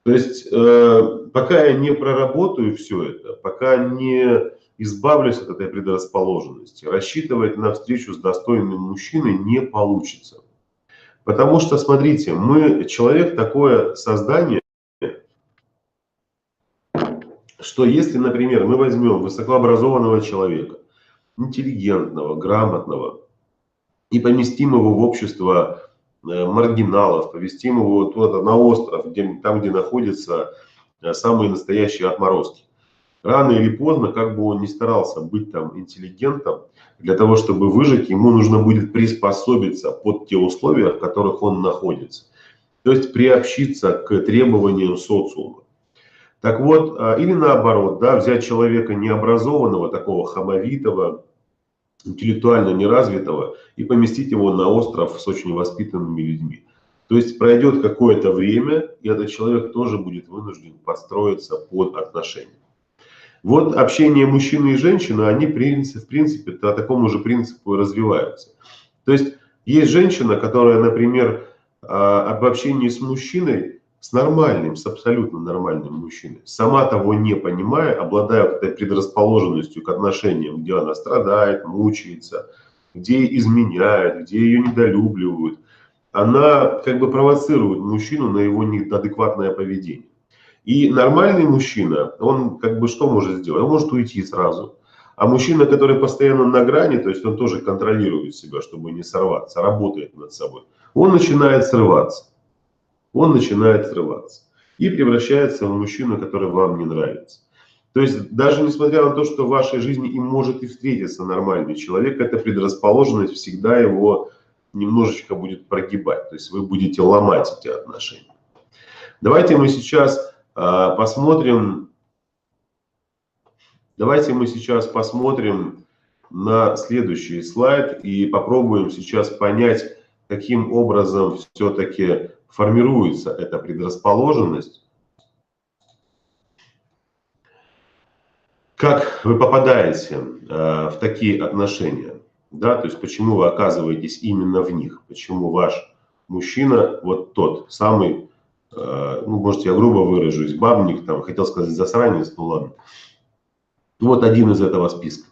То есть, пока я не проработаю все это, пока не избавлюсь от этой предрасположенности, рассчитывать на встречу с достойным мужчиной не получится. Потому что, смотрите, человек такое создание, что если, например, мы возьмем высокообразованного человека, интеллигентного, грамотного, и поместим его в общество маргиналов, поместим его туда, на остров, там, где находятся самые настоящие отморозки. Рано или поздно, как бы он ни старался быть там интеллигентом, для того, чтобы выжить, ему нужно будет приспособиться под те условия, в которых он находится. То есть приобщиться к требованиям социума. Так вот, или наоборот, да, взять человека необразованного, такого хамовитого, интеллектуально неразвитого и поместить его на остров с очень воспитанными людьми. То есть пройдет какое-то время, и этот человек тоже будет вынужден подстроиться под отношения. Вот общение мужчины и женщины, они в принципе по такому же принципу и развиваются. То есть есть женщина, которая, например, об общении с мужчиной, с нормальным, с абсолютно нормальным мужчиной, сама того не понимая, обладая этой предрасположенностью к отношениям, где она страдает, мучается, где изменяют, где ее недолюбливают, она как бы провоцирует мужчину на его неадекватное поведение. И нормальный мужчина, он как бы что может сделать? Он может уйти сразу. А мужчина, который постоянно на грани, то есть он тоже контролирует себя, чтобы не сорваться, работает над собой, он начинает срываться. Он начинает срываться и превращается в мужчину, который вам не нравится. То есть даже несмотря на то, что в вашей жизни им может и встретиться нормальный человек, эта предрасположенность всегда его немножечко будет прогибать. То есть вы будете ломать эти отношения. Давайте мы сейчас посмотрим на следующий слайд и попробуем сейчас понять, каким образом все-таки формируется эта предрасположенность. Как вы попадаете в такие отношения, да, то есть почему вы оказываетесь именно в них, почему ваш мужчина, вот тот самый, ну, может, я грубо выражусь, бабник, там, хотел сказать засранец, ну ладно. Вот один из этого списка.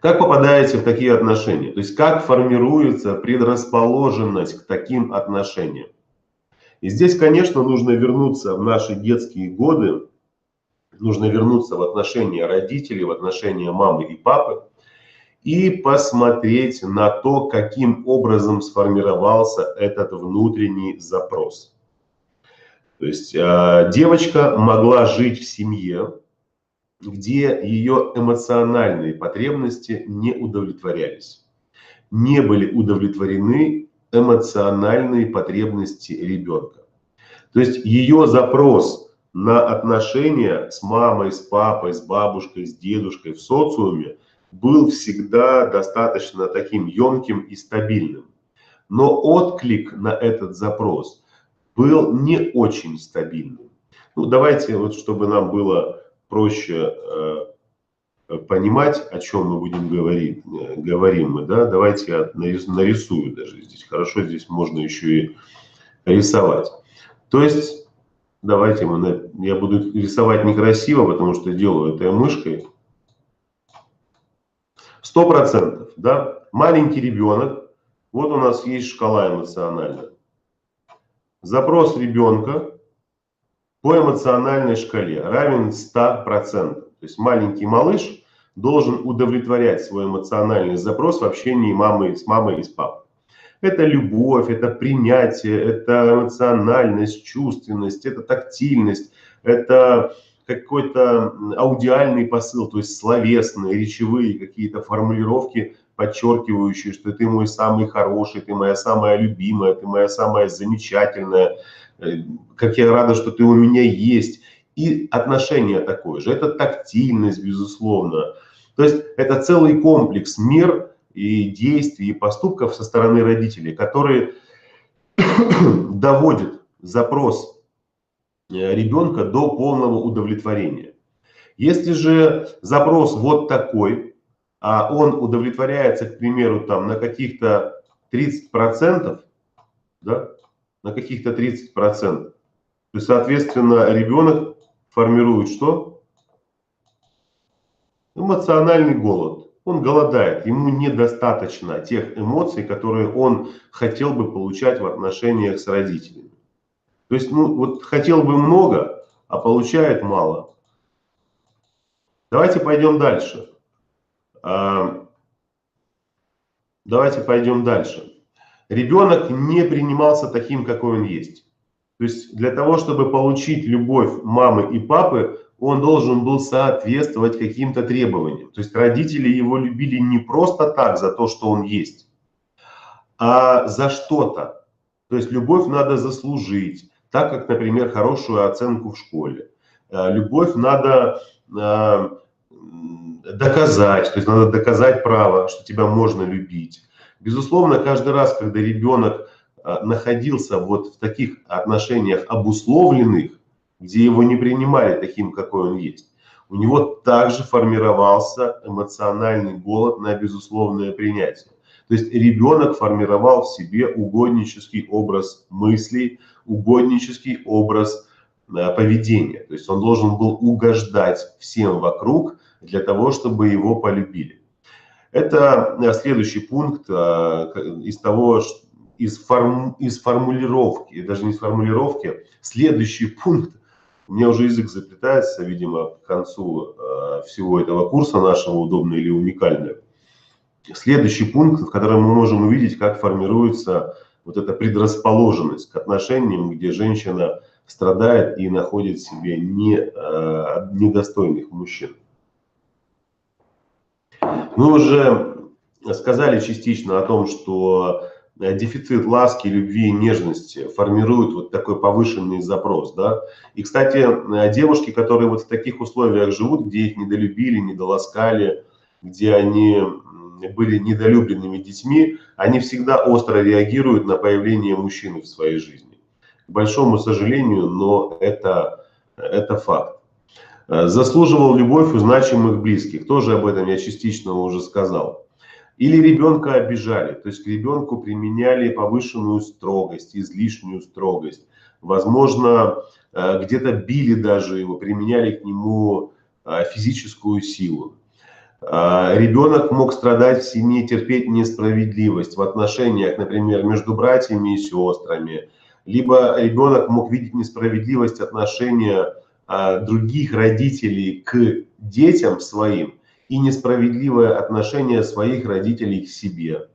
Как попадаете в такие отношения? То есть как формируется предрасположенность к таким отношениям? И здесь, конечно, нужно вернуться в наши детские годы, нужно вернуться в отношения родителей, в отношения мамы и папы и посмотреть на то, каким образом сформировался этот внутренний запрос. То есть девочка могла жить в семье, где ее эмоциональные потребности не удовлетворялись. Не были удовлетворены эмоциональные потребности ребенка. То есть ее запрос на отношения с мамой, с папой, с бабушкой, с дедушкой в социуме был всегда достаточно таким емким и стабильным. Но отклик на этот запрос был не очень стабильным. Ну, давайте, вот, чтобы нам было проще понимать, о чем мы будем говорим мы, да, давайте я нарисую даже здесь. Хорошо, здесь можно еще и рисовать. То есть, давайте я буду рисовать некрасиво, потому что делаю это мышкой. 100%, да, маленький ребенок, вот у нас есть шкала эмоциональная. Запрос ребенка по эмоциональной шкале равен 100%. То есть маленький малыш должен удовлетворять свой эмоциональный запрос в общении с мамой и с папой. Это любовь, это принятие, это эмоциональность, чувственность, это тактильность, это какой-то аудиальный посыл, то есть словесные, речевые какие-то формулировки, подчеркивающие, что ты мой самый хороший, ты моя самая любимая, ты моя самая замечательная, как я рада, что ты у меня есть. И отношение такое же, это тактильность, безусловно. То есть это целый комплекс мер и действий, и поступков со стороны родителей, которые доводят запрос ребенка до полного удовлетворения. Если же запрос вот такой, а он удовлетворяется, к примеру, там, на каких-то 30%, да, на каких-то 30%, то есть, соответственно, ребенок формирует что? Эмоциональный голод. Он голодает, ему недостаточно тех эмоций, которые он хотел бы получать в отношениях с родителями. То есть, ну, вот хотел бы много, а получает мало. Давайте пойдем дальше. Давайте пойдем дальше. Ребенок не принимался таким, какой он есть. То есть для того, чтобы получить любовь мамы и папы, он должен был соответствовать каким-то требованиям. То есть родители его любили не просто так за то, что он есть, а за что-то. То есть любовь надо заслужить, так как, например, хорошую оценку в школе. Любовь надо доказать, то есть надо доказать право, что тебя можно любить. Безусловно, каждый раз, когда ребенок находился вот в таких отношениях обусловленных, где его не принимали таким, какой он есть, у него также формировался эмоциональный голод на безусловное принятие. То есть ребенок формировал в себе угоднический образ мыслей, угоднический образ поведения. То есть он должен был угождать всем вокруг для того, чтобы его полюбили. Это следующий пункт из того, из формулировки, даже не из формулировки, следующий пункт, у меня уже язык заплетается, видимо, к концу всего этого курса нашего «Удобно или уникально». Следующий пункт, в котором мы можем увидеть, как формируется вот эта предрасположенность к отношениям, где женщина страдает и находит в себе недостойных мужчин. Мы уже сказали частично о том, что дефицит ласки, любви и нежности формирует вот такой повышенный запрос, да. И, кстати, девушки, которые вот в таких условиях живут, где их недолюбили, недоласкали, где они были недолюбленными детьми, они всегда остро реагируют на появление мужчины в своей жизни. К большому сожалению, но это факт. Заслуживал любовь у значимых близких. Тоже об этом я частично уже сказал. Или ребенка обижали. То есть к ребенку применяли повышенную строгость, излишнюю строгость. Возможно, где-то били даже его, применяли к нему физическую силу. Ребенок мог страдать в семье, терпеть несправедливость в отношениях, например, между братьями и сестрами. Либо ребенок мог видеть несправедливость отношения других родителей к детям своим и несправедливое отношение своих родителей к себе.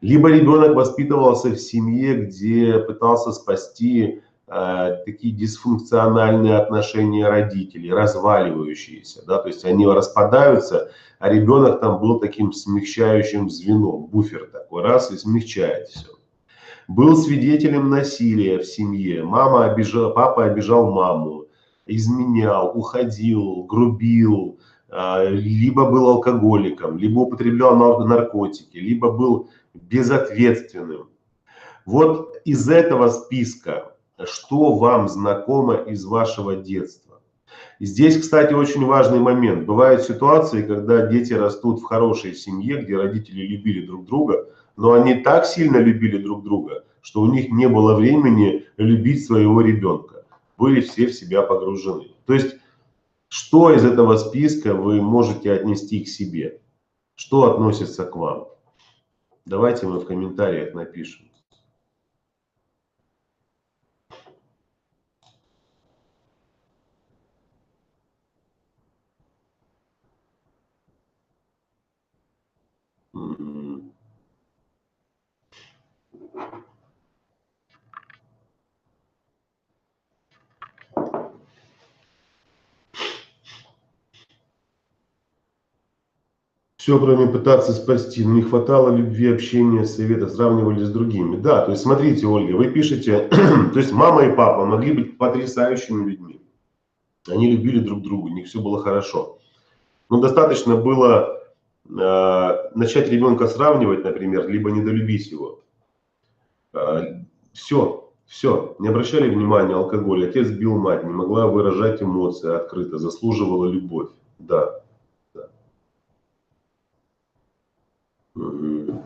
Либо ребенок воспитывался в семье, где пытался спасти такие дисфункциональные отношения родителей, разваливающиеся, да, то есть они распадаются, а ребенок там был таким смягчающим звеном, буфер такой, раз и смягчает все. Был свидетелем насилия в семье, папа обижал маму, изменял, уходил, грубил, либо был алкоголиком, либо употреблял наркотики, либо был безответственным. Вот из этого списка, что вам знакомо из вашего детства? Здесь, кстати, очень важный момент. Бывают ситуации, когда дети растут в хорошей семье, где родители любили друг друга, но они так сильно любили друг друга, что у них не было времени любить своего ребенка. Были все в себя погружены. То есть, что из этого списка вы можете отнести к себе? Что относится к вам? Давайте мы в комментариях напишем. Все, кроме пытаться спасти. Не хватало любви, общения, совета, сравнивали с другими. Да, то есть смотрите, Ольга, вы пишете, то есть мама и папа могли быть потрясающими людьми. Они любили друг друга, у них все было хорошо. Но достаточно было начать ребенка сравнивать, например, либо недолюбить его. Все, не обращали внимания, алкоголь. Отец бил мать, не могла выражать эмоции открыто, заслуживала любовь. Да. Да. Мгм.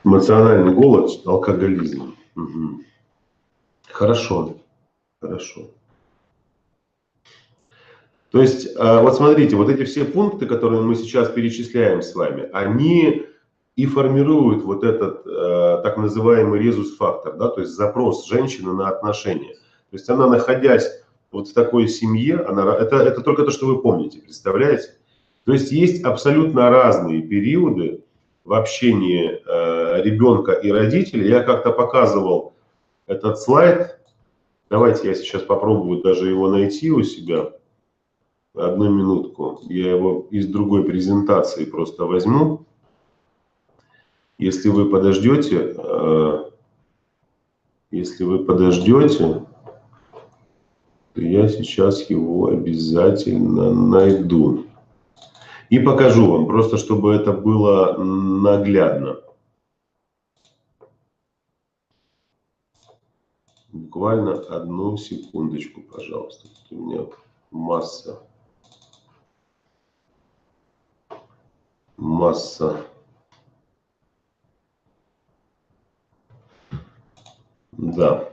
Эмоциональный голод, алкоголизм. Мгм. Хорошо, хорошо. То есть, вот смотрите, вот эти все пункты, которые мы сейчас перечисляем с вами, они и формируют вот этот так называемый резус-фактор, да, то есть запрос женщины на отношения. То есть она, находясь вот в такой семье, это только то, что вы помните, представляете? То есть есть абсолютно разные периоды в общении ребенка и родителей. Я как-то показывал этот слайд. Давайте я сейчас попробую даже его найти у себя. Одну минутку. Я его из другой презентации просто возьму. Если вы подождете, то я сейчас его обязательно найду. И покажу вам, просто чтобы это было наглядно. Буквально одну секундочку, пожалуйста. У меня масса. Да.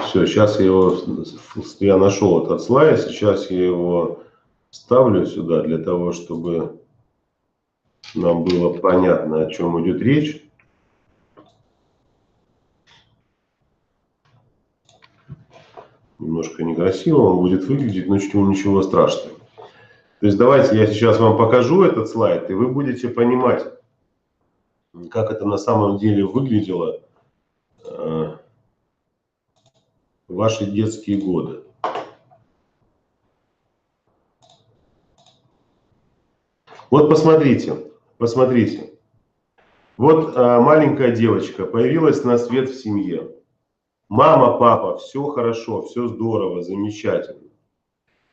Все, сейчас я нашел этот слайд, сейчас я его ставлю сюда для того, чтобы нам было понятно, о чем идет речь. Немножко некрасиво он будет выглядеть, но ничего страшного. То есть давайте я сейчас вам покажу этот слайд, и вы будете понимать, как это на самом деле выглядело в ваши детские годы. Вот посмотрите. Вот маленькая девочка появилась на свет в семье. Мама, папа, все хорошо, все здорово, замечательно.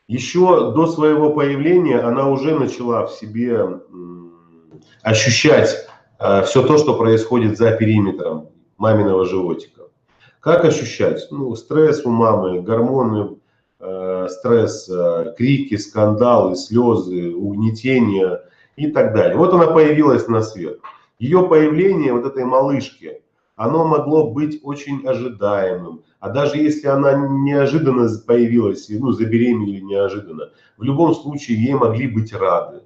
Еще до своего появления она уже начала в себе ощущать все то, что происходит за периметром маминого животика. Как ощущать? Ну, стресс у мамы, гормоны, стресс, крики, скандалы, слезы, угнетение и так далее. Вот она появилась на свет. Ее появление, вот этой малышки, оно могло быть очень ожидаемым. А даже если она неожиданно появилась, ну, забеременели неожиданно, в любом случае ей могли быть рады.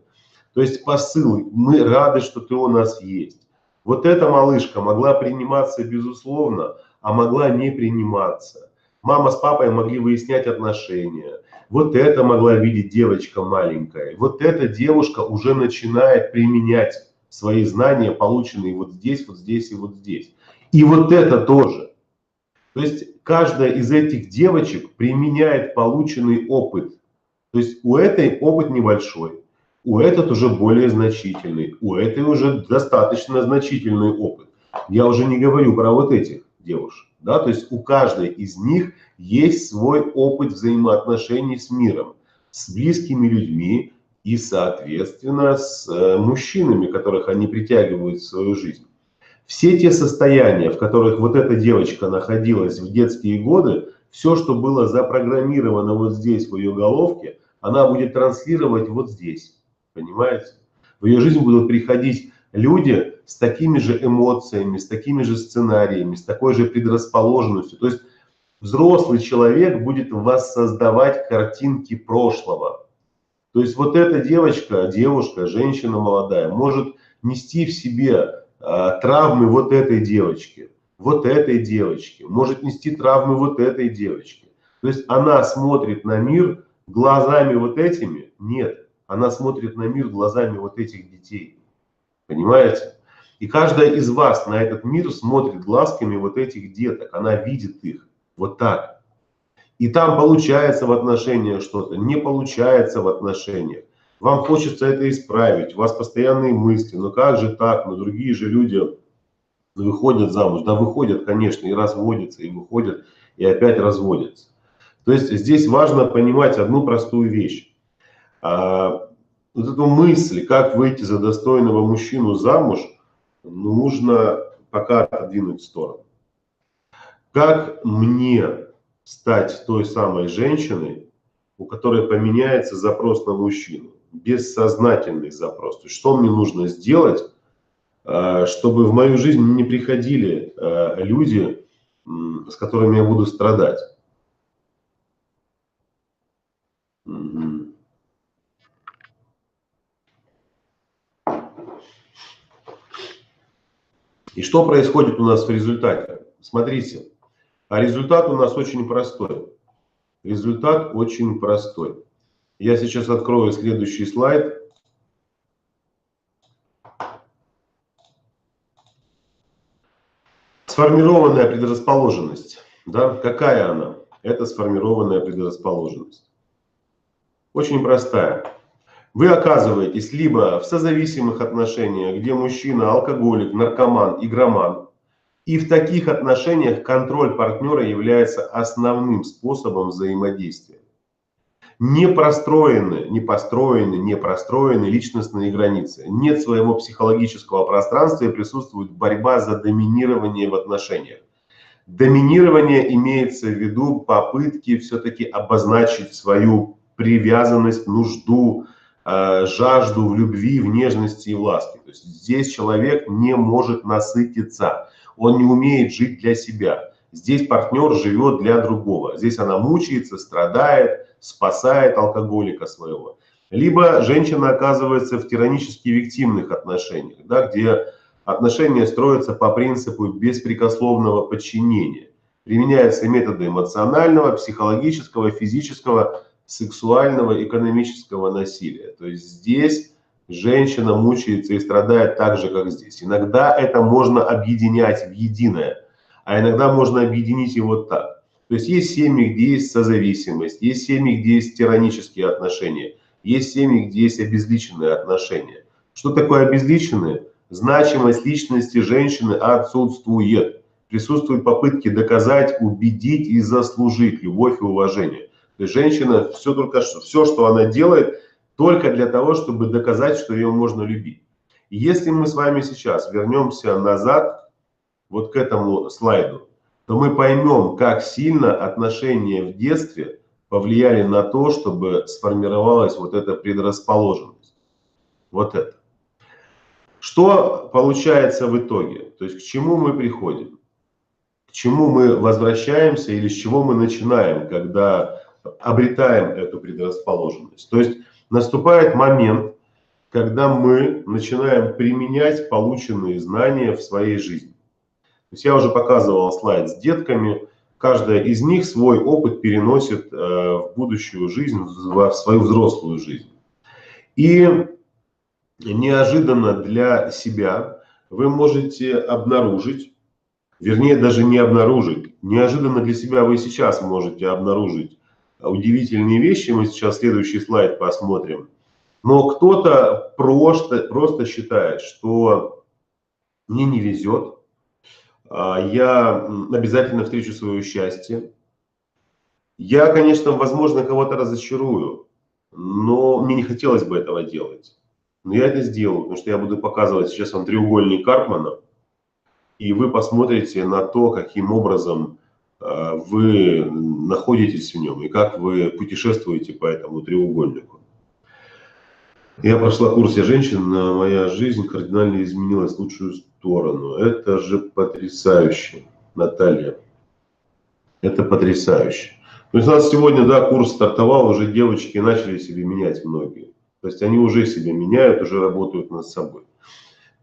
То есть посыл: мы рады, что ты у нас есть. Вот эта малышка могла приниматься безусловно, а могла не приниматься. Мама с папой могли выяснять отношения. Вот это могла видеть девочка маленькая. Вот эта девушка уже начинает применять свои знания, полученные вот здесь и вот здесь. И вот это тоже. То есть каждая из этих девочек применяет полученный опыт. То есть у этой опыт небольшой, у этот уже более значительный, у этой уже достаточно значительный опыт. Я уже не говорю про вот этих девушек. Да? То есть у каждой из них есть свой опыт взаимоотношений с миром, с близкими людьми и, соответственно, с мужчинами, которых они притягивают в свою жизнь. Все те состояния, в которых вот эта девочка находилась в детские годы, все, что было запрограммировано вот здесь, в ее головке, она будет транслировать вот здесь. Понимаете? В ее жизнь будут приходить люди с такими же эмоциями, с такими же сценариями, с такой же предрасположенностью. То есть взрослый человек будет воссоздавать картинки прошлого. То есть вот эта девушка, женщина молодая, может нести в себе травмы вот этой девочки, может нести травмы вот этой девочки. То есть она смотрит на мир глазами вот этими? Нет, она смотрит на мир глазами вот этих детей. Понимаете? И каждая из вас на этот мир смотрит глазками вот этих деток, она видит их вот так. И там получается в отношениях что-то, не получается в отношениях. Вам хочется это исправить, у вас постоянные мысли, ну как же так, ну другие же люди выходят замуж. Да, выходят, конечно, и разводятся, и выходят, и опять разводятся. То есть здесь важно понимать одну простую вещь. Вот эту мысль, как выйти за достойного мужчину замуж, нужно пока отодвинуть в сторону. Как мне стать той самой женщиной, у которой поменяется запрос на мужчину? Бессознательный запрос. То есть, что мне нужно сделать, чтобы в мою жизнь не приходили люди, с которыми я буду страдать? И что происходит у нас в результате? Смотрите, а результат у нас очень простой. Результат очень простой. Я сейчас открою следующий слайд. Сформированная предрасположенность. Да? Какая она? Это сформированная предрасположенность. Очень простая. Вы оказываетесь либо в созависимых отношениях, где мужчина алкоголик, наркоман, игроман. И в таких отношениях контроль партнера является основным способом взаимодействия. Не построены личностные границы. Нет своего психологического пространства и присутствует борьба за доминирование в отношениях. Доминирование имеется в виду попытки все-таки обозначить свою привязанность, нужду, жажду в любви, в нежности и в ласке. То есть здесь человек не может насытиться, он не умеет жить для себя. Здесь партнер живет для другого. Здесь она мучается, страдает, спасает алкоголика своего. Либо женщина оказывается в тиранически виктимных отношениях, да, где отношения строятся по принципу беспрекословного подчинения. Применяются методы эмоционального, психологического, физического, сексуального, экономического насилия. То есть здесь женщина мучается и страдает так же, как здесь. Иногда это можно объединять в единое, а иногда можно объединить и вот так. То есть семьи, где есть созависимость, есть семьи, где есть тиранические отношения, есть семьи, где есть обезличенные отношения. Что такое обезличенные? Значимость личности женщины отсутствует. Присутствуют попытки доказать, убедить и заслужить любовь и уважение. То есть женщина все, что она делает, только для того, чтобы доказать, что ее можно любить. И если мы с вами сейчас вернемся назад вот к этому слайду, то мы поймем, как сильно отношения в детстве повлияли на то, чтобы сформировалась вот эта предрасположенность. Вот это. Что получается в итоге? То есть к чему мы приходим? К чему мы возвращаемся или с чего мы начинаем, когда обретаем эту предрасположенность? То есть наступает момент, когда мы начинаем применять полученные знания в своей жизни. То есть я уже показывал слайд с детками. Каждая из них свой опыт переносит в будущую жизнь, в свою взрослую жизнь. И неожиданно для себя вы можете обнаружить, вернее даже не обнаружить, неожиданно для себя вы сейчас можете обнаружить удивительные вещи. Мы сейчас следующий слайд посмотрим. Но кто-то просто считает, что мне не везет, я обязательно встречу свое счастье. Я, конечно, возможно, кого-то разочарую, но мне не хотелось бы этого делать. Но я это сделаю, потому что я буду показывать сейчас вам треугольник Карпмана, и вы посмотрите на то, каким образом вы находитесь в нем, и как вы путешествуете по этому треугольнику. Я прошла курс «Я женщина», моя жизнь кардинально изменилась в лучшую сторону. Это же потрясающе, Наталья. Это потрясающе. То есть у нас сегодня, да, курс стартовал, уже девочки начали себе менять многие. То есть они уже себя меняют, уже работают над собой.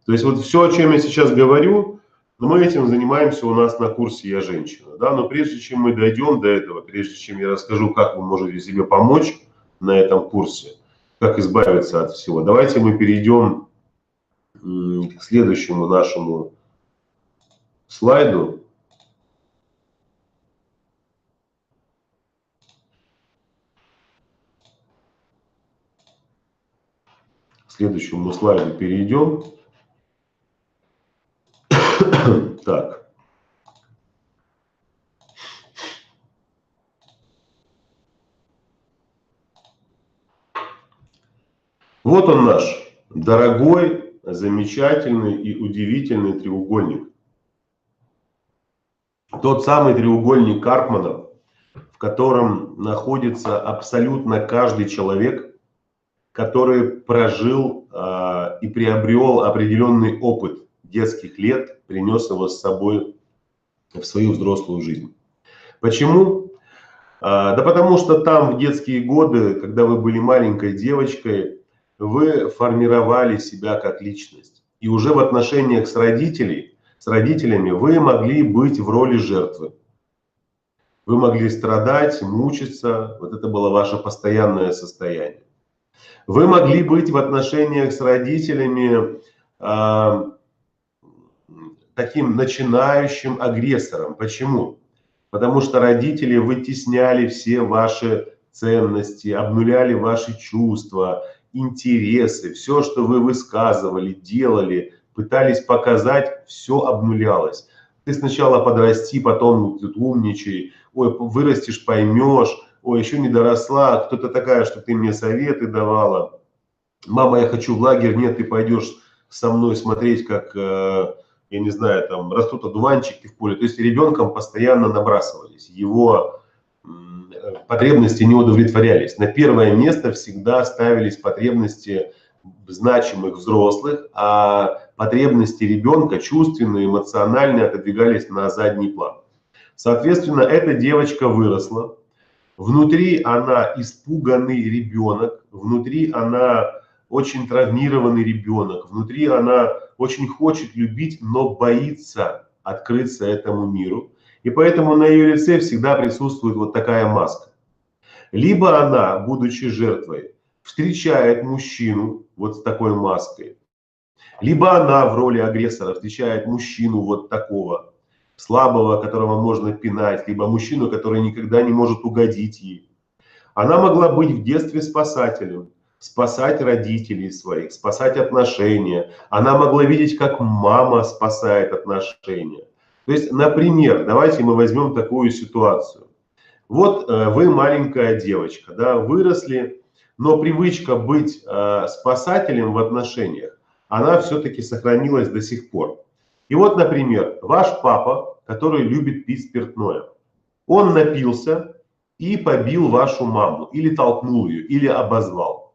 То есть вот все, о чем я сейчас говорю, мы этим занимаемся у нас на курсе «Я женщина». Да? Но прежде чем мы дойдем до этого, прежде чем я расскажу, как вы можете себе помочь на этом курсе, как избавиться от всего, давайте мы перейдем к следующему нашему слайду. К следующему слайду перейдем. Так. Вот он наш дорогой, замечательный и удивительный треугольник. Тот самый треугольник Карпмана, в котором находится абсолютно каждый человек, который прожил и приобрел определенный опыт детских лет, принес его с собой в свою взрослую жизнь. Почему? Да потому что там в детские годы, когда вы были маленькой девочкой, вы формировали себя как личность. И уже в отношениях с родителями вы могли быть в роли жертвы. Вы могли страдать, мучиться, вот это было ваше постоянное состояние. Вы могли быть в отношениях с родителями таким начинающим агрессором. Почему? Потому что родители вытесняли все ваши ценности, обнуляли ваши чувства, интересы, все, что вы высказывали, делали, пытались показать, все обнулялось. Ты сначала подрасти, потом тут умничай, ой, вырастешь, поймешь, ой, еще не доросла, кто-то такая, что ты мне советы давала. Мама, я хочу в лагерь, нет, ты пойдешь со мной смотреть, как, я не знаю, там растут одуванчики в поле. То есть ребенком постоянно набрасывались, его потребности не удовлетворялись. На первое место всегда ставились потребности значимых взрослых, а потребности ребенка, чувственные, эмоциональные, отодвигались на задний план. Соответственно, эта девочка выросла. Внутри она испуганный ребенок, внутри она очень травмированный ребенок, внутри она очень хочет любить, но боится открыться этому миру. И поэтому на ее лице всегда присутствует вот такая маска. Либо она, будучи жертвой, встречает мужчину вот с такой маской, либо она в роли агрессора встречает мужчину вот такого, слабого, которого можно пинать, либо мужчину, который никогда не может угодить ей. Она могла быть в детстве спасателем, спасать родителей своих, спасать отношения. Она могла видеть, как мама спасает отношения. То есть, например, давайте мы возьмем такую ситуацию. Вот вы маленькая девочка, да, выросли, но привычка быть спасателем в отношениях, она все-таки сохранилась до сих пор. И вот, например, ваш папа, который любит пить спиртное, он напился и побил вашу маму, или толкнул ее, или обозвал.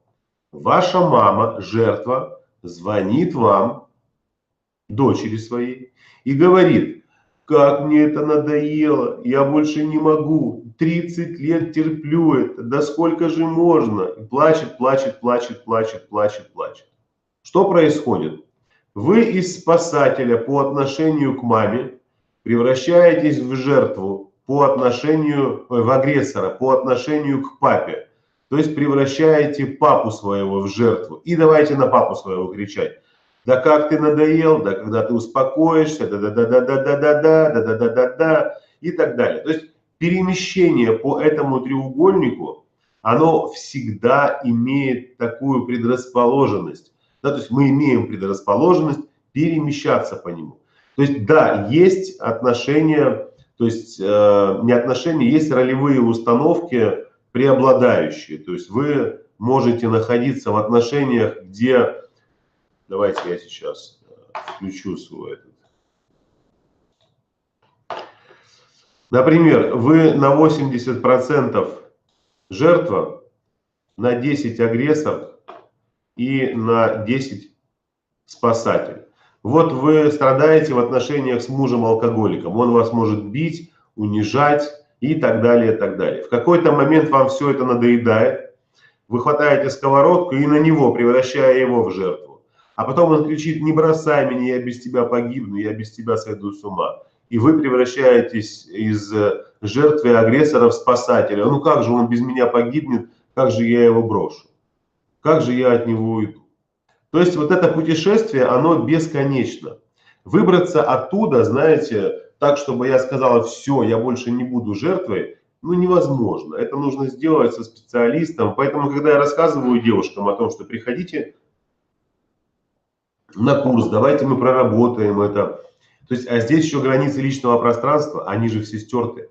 Ваша мама, жертва, звонит вам, дочери своей, и говорит: как мне это надоело, я больше не могу, 30 лет терплю это, да сколько же можно? И плачет, плачет, плачет, плачет, плачет, плачет. Что происходит? Вы из спасателя по отношению к маме превращаетесь в жертву по отношению, в агрессора по отношению к папе. То есть превращаете папу своего в жертву. И давайте на папу своего кричать: да как ты надоел, да когда ты успокоишься, да-да-да-да-да-да-да, и так далее. То есть перемещение по этому треугольнику, оно всегда имеет такую предрасположенность. Да, то есть мы имеем предрасположенность перемещаться по нему. То есть да, есть отношения, то есть не отношения, есть ролевые установки преобладающие. То есть вы можете находиться в отношениях, где... Давайте я сейчас включу свой этот. Например, вы на 80% жертва, на 10 агрессор и на 10 спасатель. Вот вы страдаете в отношениях с мужем-алкоголиком. Он вас может бить, унижать и так далее, и так далее. В какой-то момент вам все это надоедает. Вы хватаете сковородку и на него, превращая его в жертву. А потом он кричит: не бросай меня, я без тебя погибну, я без тебя сойду с ума. И вы превращаетесь из жертвы агрессора в спасателя. Ну как же он без меня погибнет, как же я его брошу? Как же я от него уйду? То есть вот это путешествие, оно бесконечно. Выбраться оттуда, знаете, так, чтобы я сказала, все, я больше не буду жертвой, ну невозможно. Это нужно сделать со специалистом. Поэтому, когда я рассказываю девушкам о том, что приходите на курс, давайте мы проработаем это. То есть, а здесь еще границы личного пространства, они же все стерты.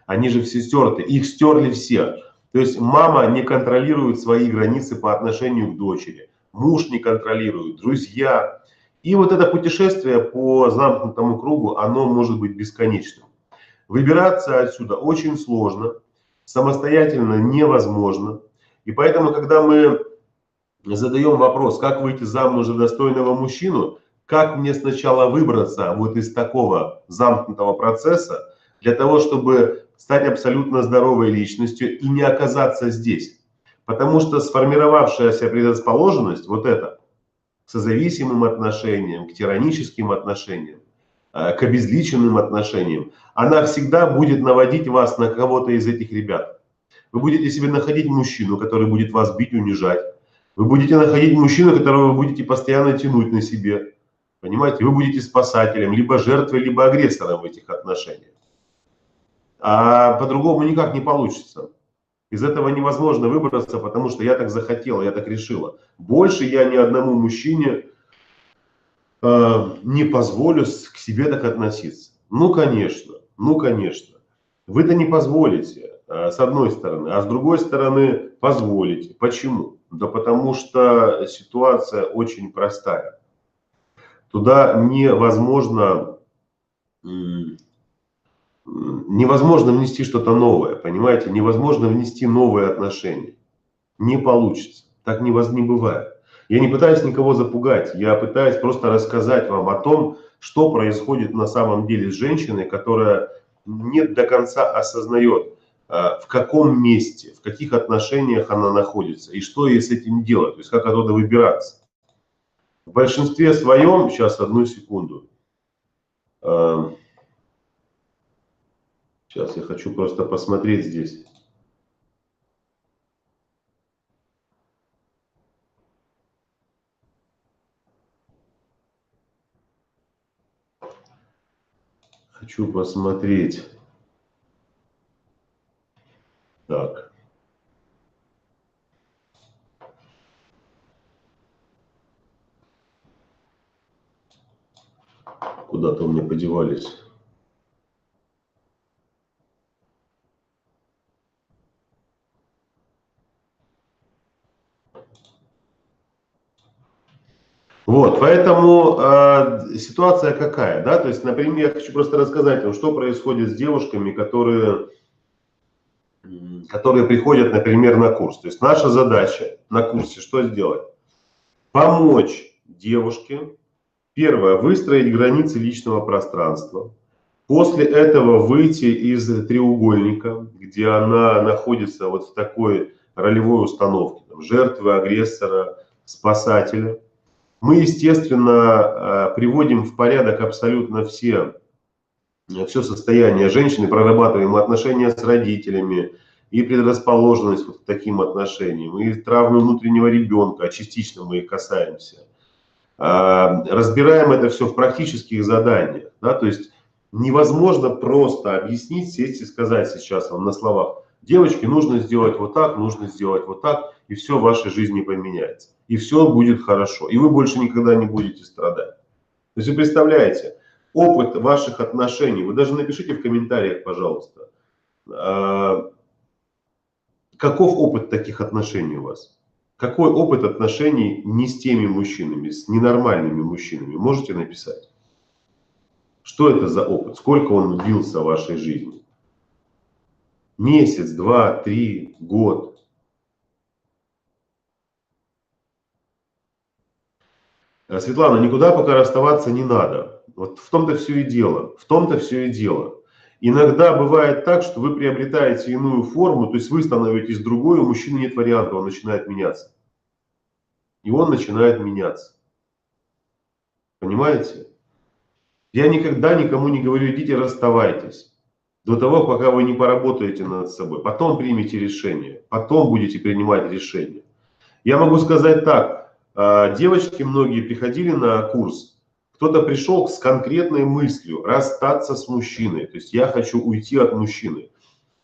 Они же все стерты, их стерли все. То есть мама не контролирует свои границы по отношению к дочери, муж не контролирует, друзья. И вот это путешествие по замкнутому кругу, оно может быть бесконечным. Выбираться отсюда очень сложно, самостоятельно невозможно. И поэтому, когда мы задаем вопрос, как выйти замуж за достойного мужчину, как мне сначала выбраться вот из такого замкнутого процесса, для того, чтобы стать абсолютно здоровой личностью и не оказаться здесь. Потому что сформировавшаяся предрасположенность, вот это, к созависимым отношениям, к тираническим отношениям, к обезличенным отношениям, она всегда будет наводить вас на кого-то из этих ребят. Вы будете себе находить мужчину, который будет вас бить, унижать. Вы будете находить мужчину, которого вы будете постоянно тянуть на себе. Понимаете, вы будете спасателем, либо жертвой, либо агрессором в этих отношениях. А по-другому никак не получится. Из этого невозможно выбраться, потому что я так захотела, я так решила. Больше я ни одному мужчине не позволю к себе так относиться. Ну, конечно, ну, конечно. Вы-то не позволите, с одной стороны, а с другой стороны позволите. Почему? Да потому что ситуация очень простая. Туда невозможно внести что-то новое, понимаете? Невозможно внести новые отношения. Не получится. Так не бывает. Я не пытаюсь никого запугать, я пытаюсь просто рассказать вам о том, что происходит на самом деле с женщиной, которая не до конца осознает, в каком месте, в каких отношениях она находится и что ей с этим делать, то есть как оттуда выбираться. В большинстве своем, сейчас одну секунду, сейчас я хочу просто посмотреть здесь. Хочу посмотреть. Так. Куда-то у меня подевались. Вот, поэтому ситуация какая, да, то есть, например, я хочу просто рассказать вам, что происходит с девушками, которые приходят, например, на курс. То есть наша задача на курсе что сделать? Помочь девушке, первое, выстроить границы личного пространства, после этого выйти из треугольника, где она находится вот в такой ролевой установке, там, жертвы, агрессора, спасателя. Мы, естественно, приводим в порядок абсолютно все состояние женщины, прорабатываем отношения с родителями, и предрасположенность вот к таким отношениям, и травмы внутреннего ребенка, частично мы их касаемся. Разбираем это все в практических заданиях. Да? То есть невозможно просто объяснить, сесть и сказать сейчас вам на словах: девочки, нужно сделать вот так, нужно сделать вот так, и все в вашей жизни поменяется. И все будет хорошо. И вы больше никогда не будете страдать. То есть вы представляете, опыт ваших отношений, вы даже напишите в комментариях, пожалуйста, каков опыт таких отношений у вас? Какой опыт отношений не с теми мужчинами, с ненормальными мужчинами? Можете написать? Что это за опыт? Сколько он длился в вашей жизни? Месяц, 2, 3, год? Светлана, никуда пока расставаться не надо. Вот в том-то все и дело. В том-то все и дело. Иногда бывает так, что вы приобретаете иную форму, то есть вы становитесь другой, у мужчины нет варианта, он начинает меняться. И он начинает меняться. Понимаете? Я никогда никому не говорю: идите расставайтесь. До того, пока вы не поработаете над собой. Потом примите решение. Потом будете принимать решение. Я могу сказать так. Девочки многие приходили на курс, кто-то пришел с конкретной мыслью расстаться с мужчиной. То есть я хочу уйти от мужчины.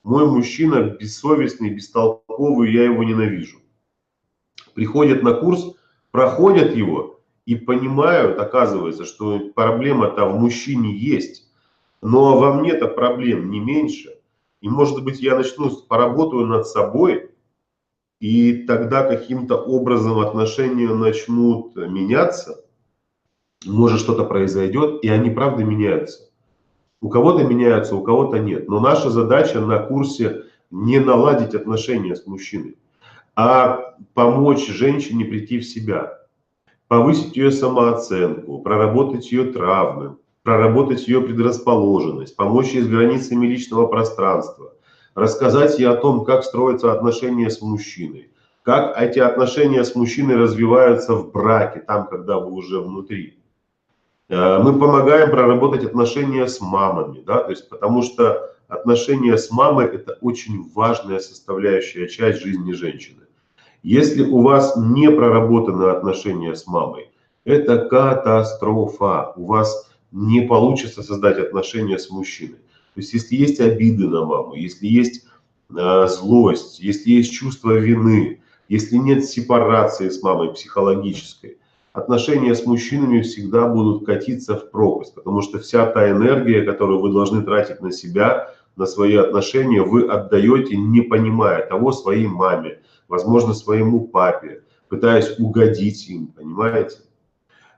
Мой мужчина бессовестный, бестолковый, я его ненавижу. Приходят на курс, проходят его и понимают, оказывается, что проблема-то в мужчине есть. Но во мне-то проблем не меньше. И может быть я поработаю над собой, и тогда каким-то образом отношения начнут меняться. Может что-то произойдет, и они правда меняются. У кого-то меняются, у кого-то нет. Но наша задача на курсе не наладить отношения с мужчиной, а помочь женщине прийти в себя, повысить ее самооценку, проработать ее травмы, проработать ее предрасположенность, помочь ей с границами личного пространства, рассказать ей о том, как строятся отношения с мужчиной, как эти отношения с мужчиной развиваются в браке, там, когда вы уже внутри. Мы помогаем проработать отношения с мамами, да, то есть потому что отношения с мамой – это очень важная составляющая часть жизни женщины. Если у вас не проработаны отношения с мамой, это катастрофа. У вас не получится создать отношения с мужчиной. То есть если есть обиды на маму, если есть злость, если есть чувство вины, если нет сепарации с мамой психологической, отношения с мужчинами всегда будут катиться в пропасть, потому что вся та энергия, которую вы должны тратить на себя, на свои отношения, вы отдаете, не понимая того, своей маме, возможно, своему папе, пытаясь угодить им, понимаете,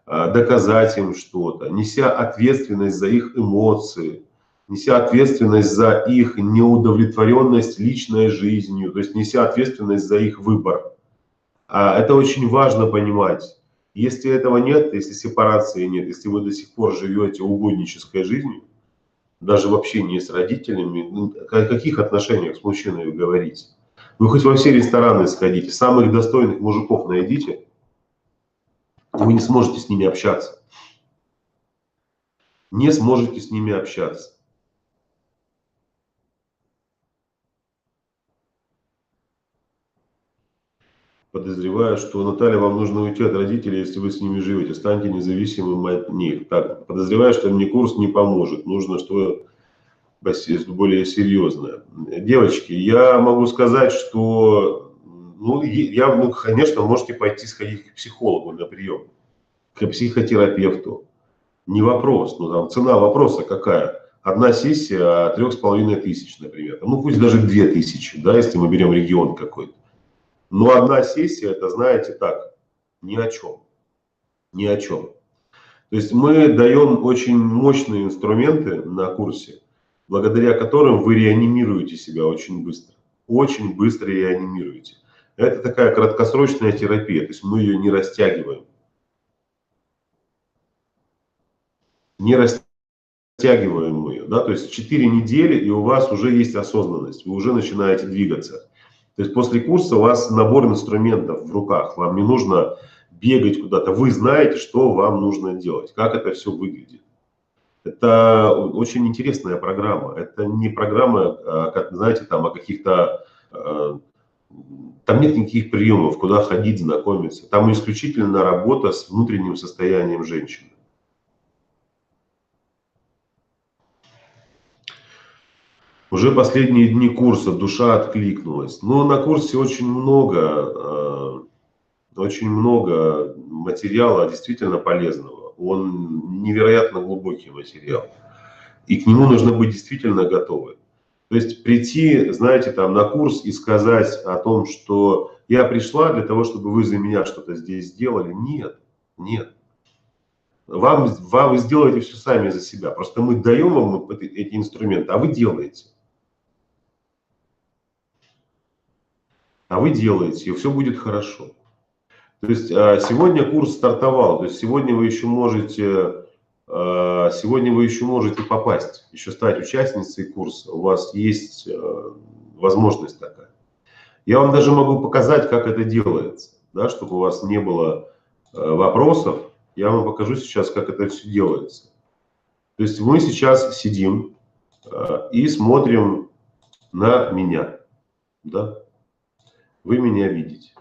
доказать им что-то, неся ответственность за их эмоции, неся ответственность за их неудовлетворенность личной жизнью, то есть неся ответственность за их выбор. Это очень важно понимать. Если этого нет, если сепарации нет, если вы до сих пор живете угоднической жизнью, даже в общении с родителями, о каких отношениях с мужчиной вы говорите? Вы хоть во все рестораны сходите, самых достойных мужиков найдите, вы не сможете с ними общаться. Не сможете с ними общаться. Подозреваю, что, Наталья, вам нужно уйти от родителей, если вы с ними живете. Станьте независимым от них. Так, подозреваю, что мне курс не поможет. Нужно что-то более серьезное. Девочки, я могу сказать, что, конечно, можете пойти сходить к психологу на прием, к психотерапевту. Не вопрос, но там цена вопроса какая? Одна сессия 3500, например. Ну пусть даже 2000, да, если мы берем регион какой-то. Но одна сессия, это, знаете, так, ни о чем. Ни о чем. То есть мы даем очень мощные инструменты на курсе, благодаря которым вы реанимируете себя очень быстро. Очень быстро реанимируете. Это такая краткосрочная терапия, то есть мы ее не растягиваем. Не растягиваем мы ее, да, то есть 4 недели, и у вас уже есть осознанность, вы уже начинаете двигаться. То есть после курса у вас набор инструментов в руках, вам не нужно бегать куда-то, вы знаете, что вам нужно делать, как это все выглядит. Это очень интересная программа, это не программа, как, знаете, там о каких-то, там нет никаких приемов, куда ходить, знакомиться, там исключительно работа с внутренним состоянием женщины. Уже последние дни курса душа откликнулась. Но на курсе очень много материала действительно полезного. Он невероятно глубокий материал. И к нему нужно быть действительно готовы. То есть прийти, знаете, там на курс и сказать о том, что я пришла для того, чтобы вы за меня что-то здесь сделали. Нет, нет. Вы сделаете все сами за себя. Просто мы даем вам эти инструменты, а вы делаете. И все будет хорошо. То есть сегодня курс стартовал, то есть сегодня вы еще можете попасть, еще стать участницей курса, у вас есть возможность такая. Я вам даже могу показать, как это делается, да, чтобы у вас не было вопросов, я вам покажу сейчас, как это все делается. То есть мы сейчас сидим и смотрим на меня, да? Вы меня видите.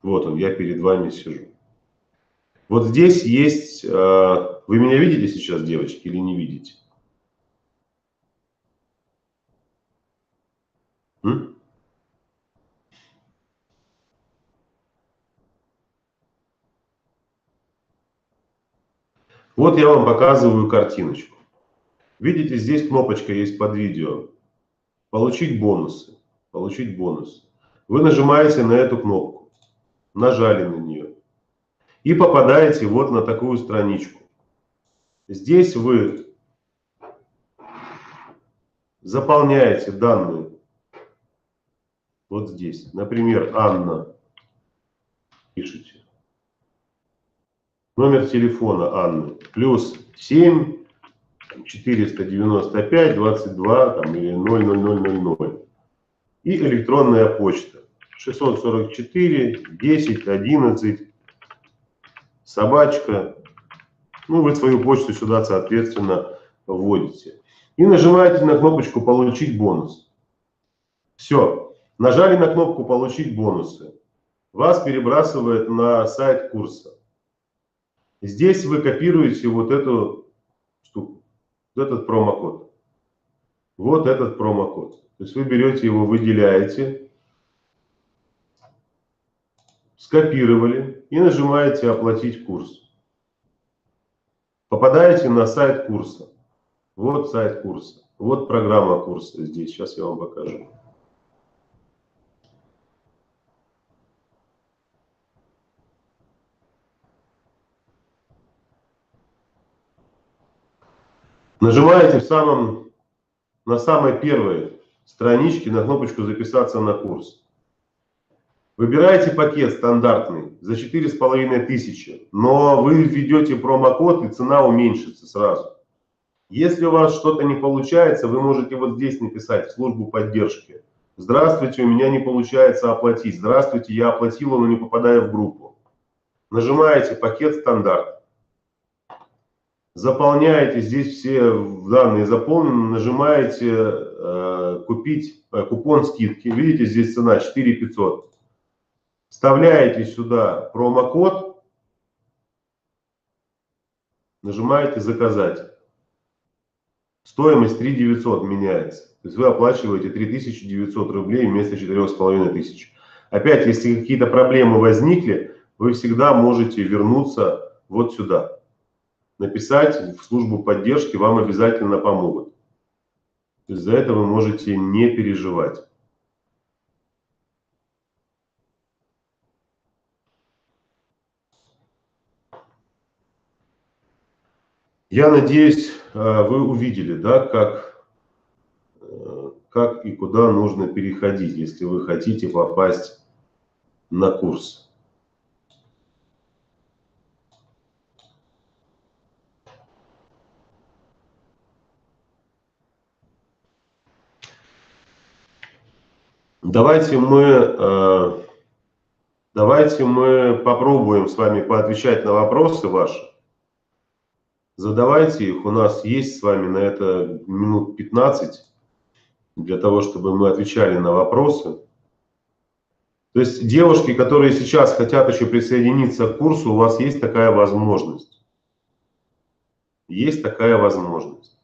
Вот он, я перед вами сижу. Вот здесь есть... Вы меня видите сейчас, девочки, или не видите? М? Вот я вам показываю картиночку. Видите, здесь кнопочка есть под видео. Получить бонусы. Получить бонус. Вы нажимаете на эту кнопку. Нажали на нее. И попадаете вот на такую страничку. Здесь вы заполняете данные. Вот здесь. Например, Анна. Пишите. Номер телефона Анны. Плюс 7 495 22 там, или 00000. И электронная почта. 644 10 11 собачка. Ну, вы свою почту сюда, соответственно, вводите. И нажимаете на кнопочку «Получить бонус». Все. Нажали на кнопку «Получить бонусы». Вас перебрасывает на сайт курса. Здесь вы копируете вот эту штуку, вот этот промокод. Вот этот промокод. То есть вы берете его, выделяете, скопировали и нажимаете «Оплатить курс». Попадаете на сайт курса. Вот сайт курса. Вот программа курса здесь. Сейчас я вам покажу. Нажимаете на самой первой страничке на кнопочку «Записаться на курс». Выбираете пакет стандартный за 4500, но вы введете промокод и цена уменьшится сразу. Если у вас что-то не получается, вы можете вот здесь написать в службу поддержки. Здравствуйте, у меня не получается оплатить. Здравствуйте, я оплатила, но не попадаю в группу. Нажимаете пакет стандарт. Заполняете, здесь все данные заполнены, нажимаете купить купон скидки. Видите, здесь цена 4500. Вставляете сюда промокод, нажимаете заказать. Стоимость 3900 меняется. То есть вы оплачиваете 3900 рублей вместо 4500. Опять, если какие-то проблемы возникли, вы всегда можете вернуться вот сюда. Написать в службу поддержки, вам обязательно помогут. То есть за это вы можете не переживать. Я надеюсь, вы увидели, да, как и куда нужно переходить, если вы хотите попасть на курс. Давайте мы попробуем с вами поотвечать на вопросы ваши. Задавайте их, у нас есть с вами на это минут 15, для того, чтобы мы отвечали на вопросы. То есть девушки, которые сейчас хотят еще присоединиться к курсу, у вас есть такая возможность. Есть такая возможность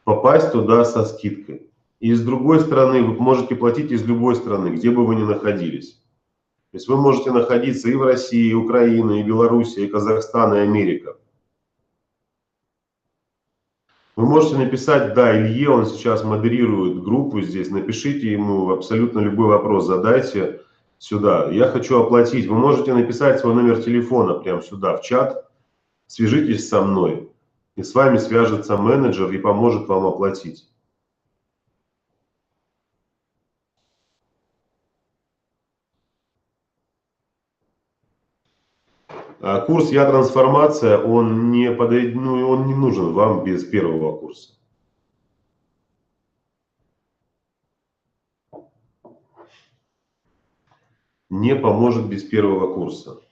попасть туда со скидкой. И с другой стороны, вы можете платить из любой страны, где бы вы ни находились. То есть вы можете находиться и в России, и Украина, и Белоруссия, и Казахстан, и Америка. Вы можете написать, да, Илье, он сейчас модерирует группу здесь, напишите ему абсолютно любой вопрос, задайте сюда. Я хочу оплатить. Вы можете написать свой номер телефона прямо сюда, в чат, свяжитесь со мной. И с вами свяжется менеджер и поможет вам оплатить. А курс «Я трансформация», он не нужен вам без первого курса. Не поможет без первого курса.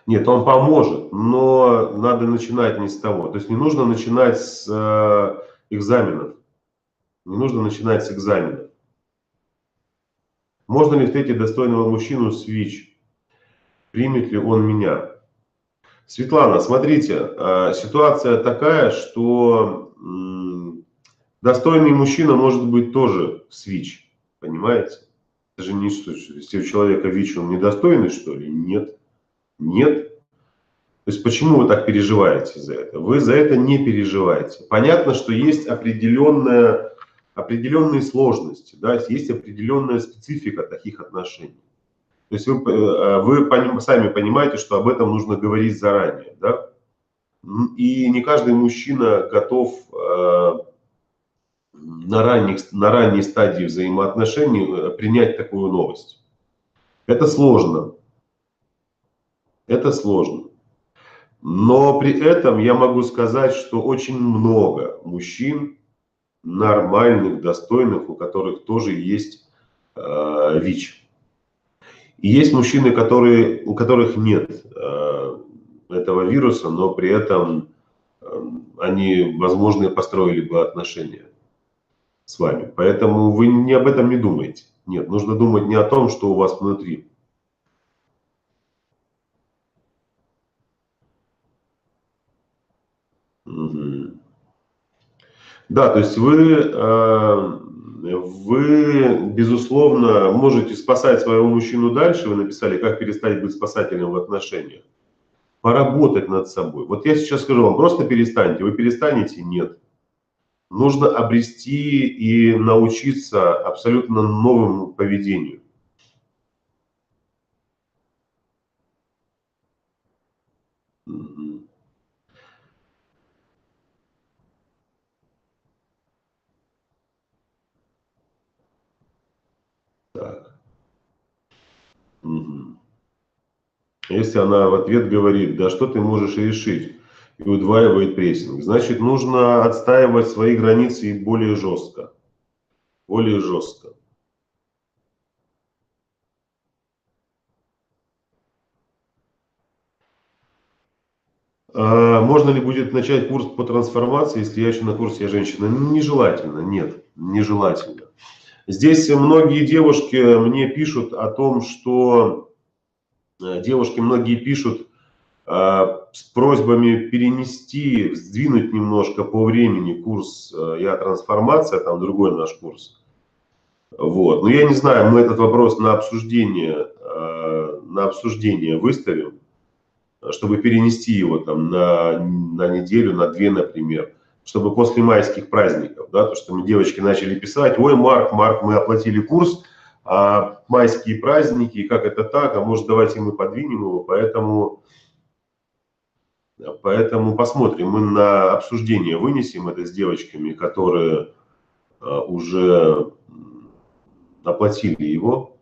Нет, он поможет, но надо начинать не с того. То есть не нужно начинать с экзаменов. Не нужно начинать с экзаменов. Можно ли встретить достойного мужчину с ВИЧ? Примет ли он меня? Светлана, смотрите, ситуация такая, что достойный мужчина может быть тоже с ВИЧ, понимаете? Это же не что, если у человека ВИЧ, он недостойный, что ли? Нет. Нет. То есть почему вы так переживаете за это? Вы за это не переживаете. Понятно, что есть определенные сложности, да, есть определенная специфика таких отношений. То есть вы сами понимаете, что об этом нужно говорить заранее, да? И не каждый мужчина готов на ранней стадии взаимоотношений принять такую новость. Это сложно. Это сложно. Но при этом я могу сказать, что очень много мужчин нормальных, достойных, у которых тоже есть ВИЧ. И есть мужчины, у которых нет этого вируса, но при этом они, возможно, построили бы отношения с вами. Поэтому вы не об этом не думаете. Нет, нужно думать не о том, что у вас внутри. Угу. Да, то есть вы, безусловно, можете спасать своего мужчину дальше. Вы написали, как перестать быть спасателем в отношениях. Поработать над собой. Вот я сейчас скажу вам, просто перестаньте. Вы перестанете? Нет. Нужно обрести и научиться абсолютно новому поведению. Мгм. Так. Мгм. Если она в ответ говорит, да что ты можешь решить, и удваивает прессинг, значит нужно отстаивать свои границы и более жестко. Более жестко. Можно ли будет начать курс по трансформации, если я еще на курсе «Я женщина»? Нежелательно, нет, нежелательно. Здесь многие девушки мне пишут о том, что девушки многие пишут с просьбами перенести, сдвинуть немножко по времени курс «Я трансформация», там другой наш курс. Вот. Но я не знаю, мы этот вопрос на обсуждение выставим, чтобы перенести его там на неделю, на две, например, чтобы после майских праздников, да, то, что мы девочки начали писать, ой, Марк, мы оплатили курс, а майские праздники, как это так, а может давайте мы подвинем его, поэтому посмотрим, мы на обсуждение вынесем это с девочками, которые уже оплатили его.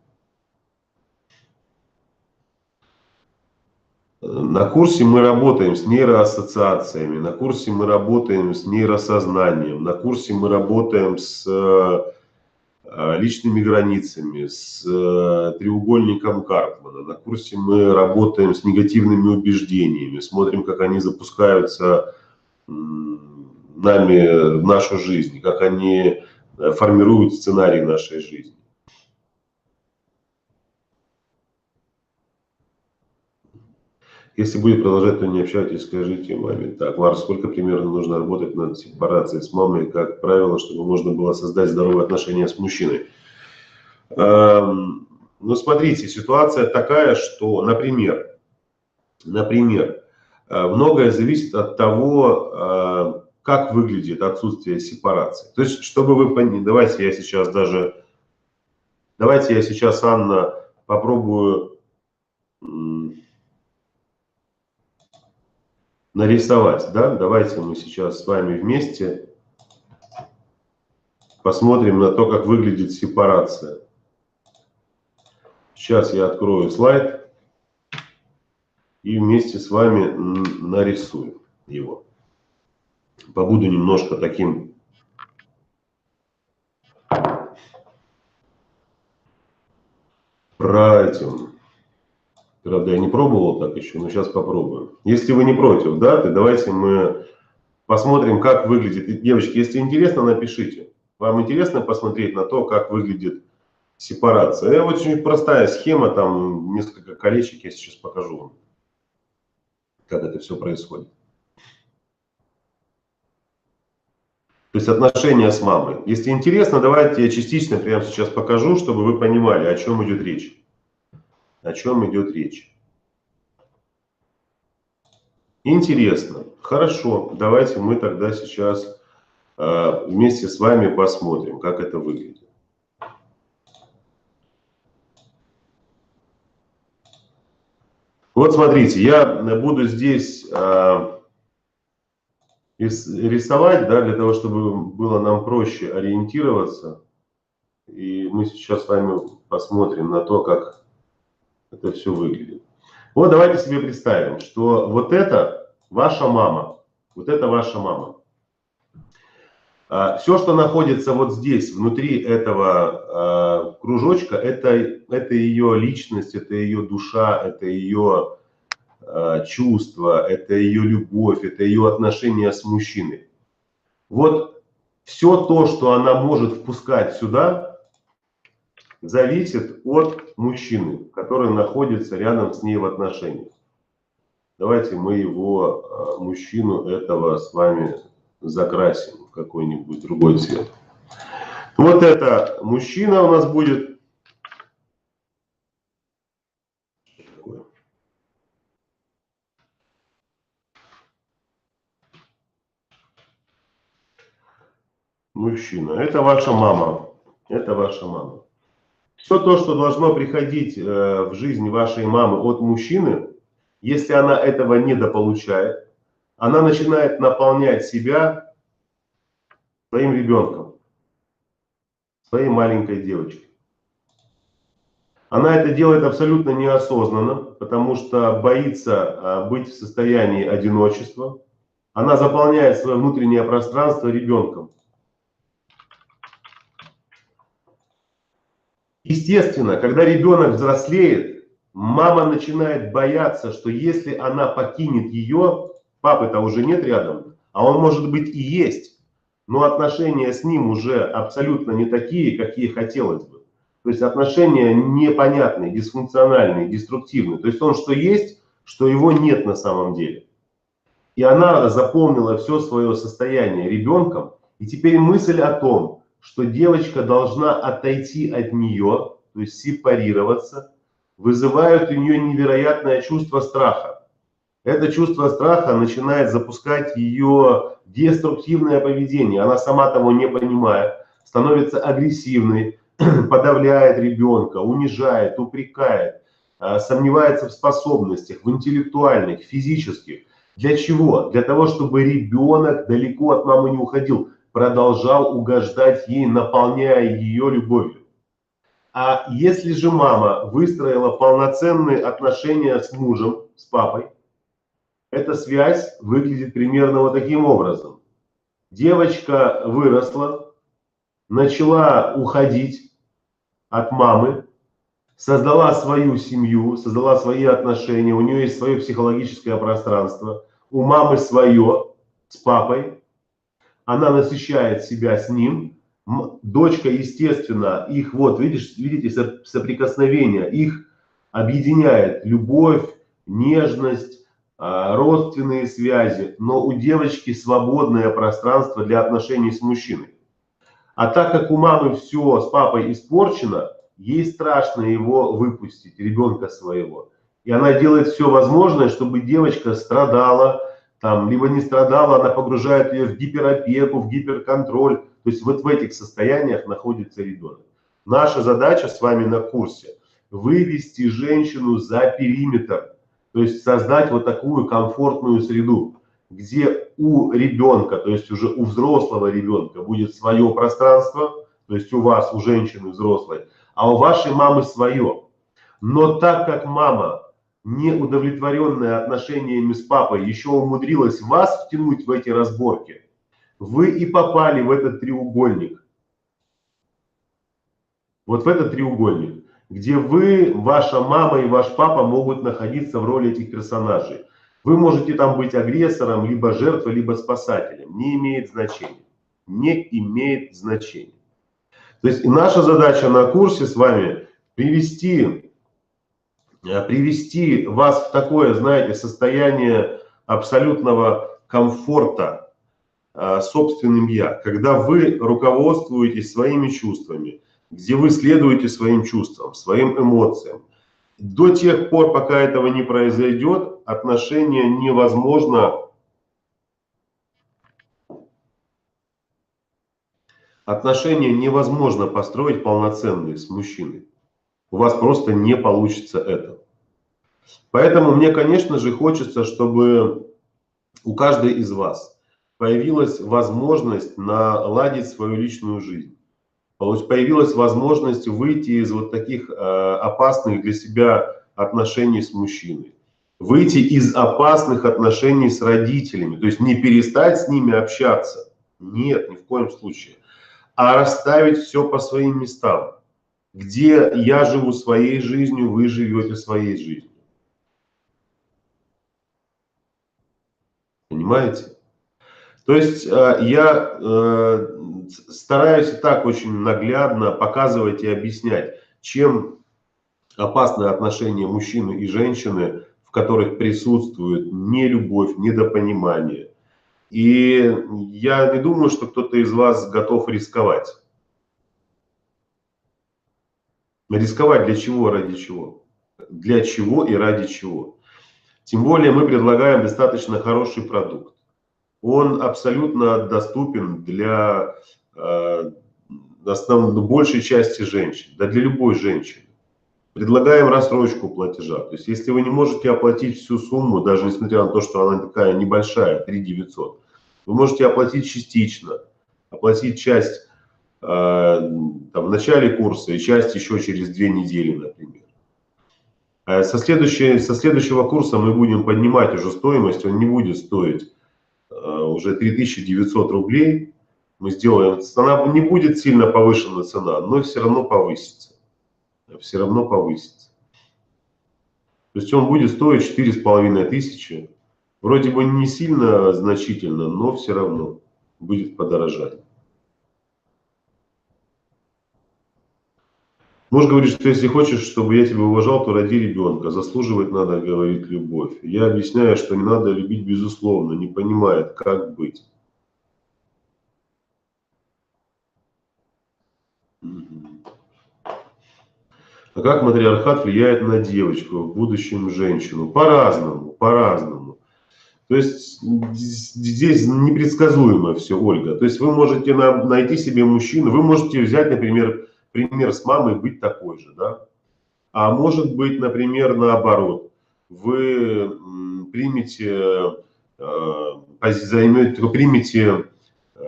На курсе мы работаем с нейроассоциациями, на курсе мы работаем с нейросознанием, на курсе мы работаем с личными границами, с треугольником Карпмана, на курсе мы работаем с негативными убеждениями, смотрим, как они запускаются нами в нашу жизнь, как они формируют сценарий нашей жизни. Если будет продолжать, то не общайтесь, скажите маме. Так, Марк, сколько примерно нужно работать над сепарацией с мамой, как правило, чтобы можно было создать здоровые отношения с мужчиной? Ну, смотрите, ситуация такая, что, например, многое зависит от того, как выглядит отсутствие сепарации. То есть, чтобы вы поняли, давайте я сейчас, Анна, попробую нарисовать, да? Давайте мы сейчас с вами вместе посмотрим на то, как выглядит сепарация. Сейчас я открою слайд и вместе с вами нарисую его. Побуду немножко таким правильным. Правда, я не пробовал так еще, но сейчас попробую. Если вы не против, да, то давайте мы посмотрим, как выглядит. И, девочки, если интересно, напишите. Вам интересно посмотреть на то, как выглядит Сепарация. Это очень простая схема, там несколько колечек, я сейчас покажу вам, как это все происходит. То есть отношения с мамой. Если интересно, давайте я частично прямо сейчас покажу, чтобы вы понимали, о чем идет речь. О чем идет речь. Интересно. Хорошо, давайте мы тогда сейчас вместе с вами посмотрим, как это выглядит. Вот смотрите, я буду здесь рисовать, да, для того, чтобы было нам проще ориентироваться. И мы сейчас с вами посмотрим на то, как это все выглядит. Вот давайте себе представим, что вот это ваша мама. Вот это ваша мама. Все, что находится вот здесь, внутри этого кружочка, это ее личность, это ее душа, это ее чувства, это ее любовь, это ее отношения с мужчиной. Вот все то, что она может впускать сюда, зависит от мужчины, который находится рядом с ней в отношениях. Давайте мы его, мужчину этого, с вами закрасим в какой-нибудь другой цвет. Вот это мужчина у нас будет. Мужчина. Это ваша мама. Это ваша мама. Все то, что должно приходить в жизнь вашей мамы от мужчины, если она этого недополучает, она начинает наполнять себя своим ребенком, своей маленькой девочкой. Она это делает абсолютно неосознанно, потому что боится быть в состоянии одиночества. Она заполняет свое внутреннее пространство ребенком. Естественно, когда ребенок взрослеет, мама начинает бояться, что если она покинет ее, папы-то уже нет рядом, а он может быть и есть, но отношения с ним уже абсолютно не такие, как ей хотелось бы. То есть отношения непонятные, дисфункциональные, деструктивные. То есть он что есть, что его нет на самом деле. И она заполнила все свое состояние ребенком, и теперь мысль о том, что девочка должна отойти от нее, то есть сепарироваться, вызывает у нее невероятное чувство страха. Это чувство страха начинает запускать ее деструктивное поведение. Она сама того не понимая, становится агрессивной, подавляет ребенка, унижает, упрекает, сомневается в способностях, в интеллектуальных, физических. Для чего? Для того, чтобы ребенок далеко от мамы не уходил, продолжал угождать ей, наполняя ее любовью. А если же мама выстроила полноценные отношения с мужем, с папой, эта связь выглядит примерно вот таким образом. Девочка выросла, начала уходить от мамы, создала свою семью, создала свои отношения, у нее есть свое психологическое пространство, у мамы свое с папой, она насыщает себя с ним, дочка, естественно, их вот, видите, соприкосновение, их объединяет любовь, нежность, родственные связи, но у девочки свободное пространство для отношений с мужчиной. А так как у мамы все с папой испорчено, ей страшно его выпустить, ребенка своего. И она делает все возможное, чтобы девочка страдала, там, либо не страдала, она погружает ее в гиперопеку, в гиперконтроль. То есть вот в этих состояниях находится ребенок. Наша задача с вами на курсе – вывести женщину за периметр, то есть создать вот такую комфортную среду, где у ребенка, то есть уже у взрослого ребенка будет свое пространство, то есть у вас, у женщины взрослой, а у вашей мамы свое. Но так как мама, не удовлетворенная отношениями с папой, еще умудрилась вас втянуть в эти разборки, вы и попали в этот треугольник. Вот в этот треугольник, где вы, ваша мама и ваш папа могут находиться в роли этих персонажей. Вы можете там быть агрессором, либо жертвой, либо спасателем. Не имеет значения. Не имеет значения. То есть и наша задача на курсе с вами привести вас в такое, знаете, состояние абсолютного комфорта собственным «я», когда вы руководствуетесь своими чувствами, где вы следуете своим чувствам, своим эмоциям. До тех пор, пока этого не произойдет, отношения невозможно построить полноценные с мужчиной. У вас просто не получится это. Поэтому мне, конечно же, хочется, чтобы у каждой из вас появилась возможность наладить свою личную жизнь. Появилась возможность выйти из вот таких опасных для себя отношений с мужчиной. Выйти из опасных отношений с родителями. То есть не перестать с ними общаться. Нет, ни в коем случае. А расставить все по своим местам. Где я живу своей жизнью, вы живете своей жизнью. Понимаете? То есть я стараюсь и так очень наглядно показывать и объяснять, чем опасны отношения мужчины и женщины, в которых присутствует нелюбовь, недопонимание. И я не думаю, что кто-то из вас готов рисковать. Рисковать для чего, ради чего? Для чего и ради чего? Тем более мы предлагаем достаточно хороший продукт. Он абсолютно доступен для большей части женщин, да для любой женщины. Предлагаем рассрочку платежа. То есть если вы не можете оплатить всю сумму, даже несмотря на то, что она такая небольшая, 3 900, вы можете оплатить частично, оплатить часть в начале курса и часть еще через 2 недели, например. Со следующего курса мы будем поднимать уже стоимость, он не будет стоить уже 3900 рублей. Мы сделаем, она не будет сильно повышена цена, но все равно повысится. Все равно повысится. То есть он будет стоить 4500. Вроде бы не сильно значительно, но все равно будет подорожать. Муж говорит, что если хочешь, чтобы я тебя уважал, то роди ребенка. Заслуживать надо, говорит, любовь. Я объясняю, что не надо любить безусловно, не понимает, как быть. А как матриархат влияет на девочку, в будущем женщину? По-разному, по-разному. То есть здесь непредсказуемо все, Ольга. То есть вы можете найти себе мужчину, вы можете взять, например, пример с мамой, быть такой же, да? А может быть, например, наоборот. Вы примете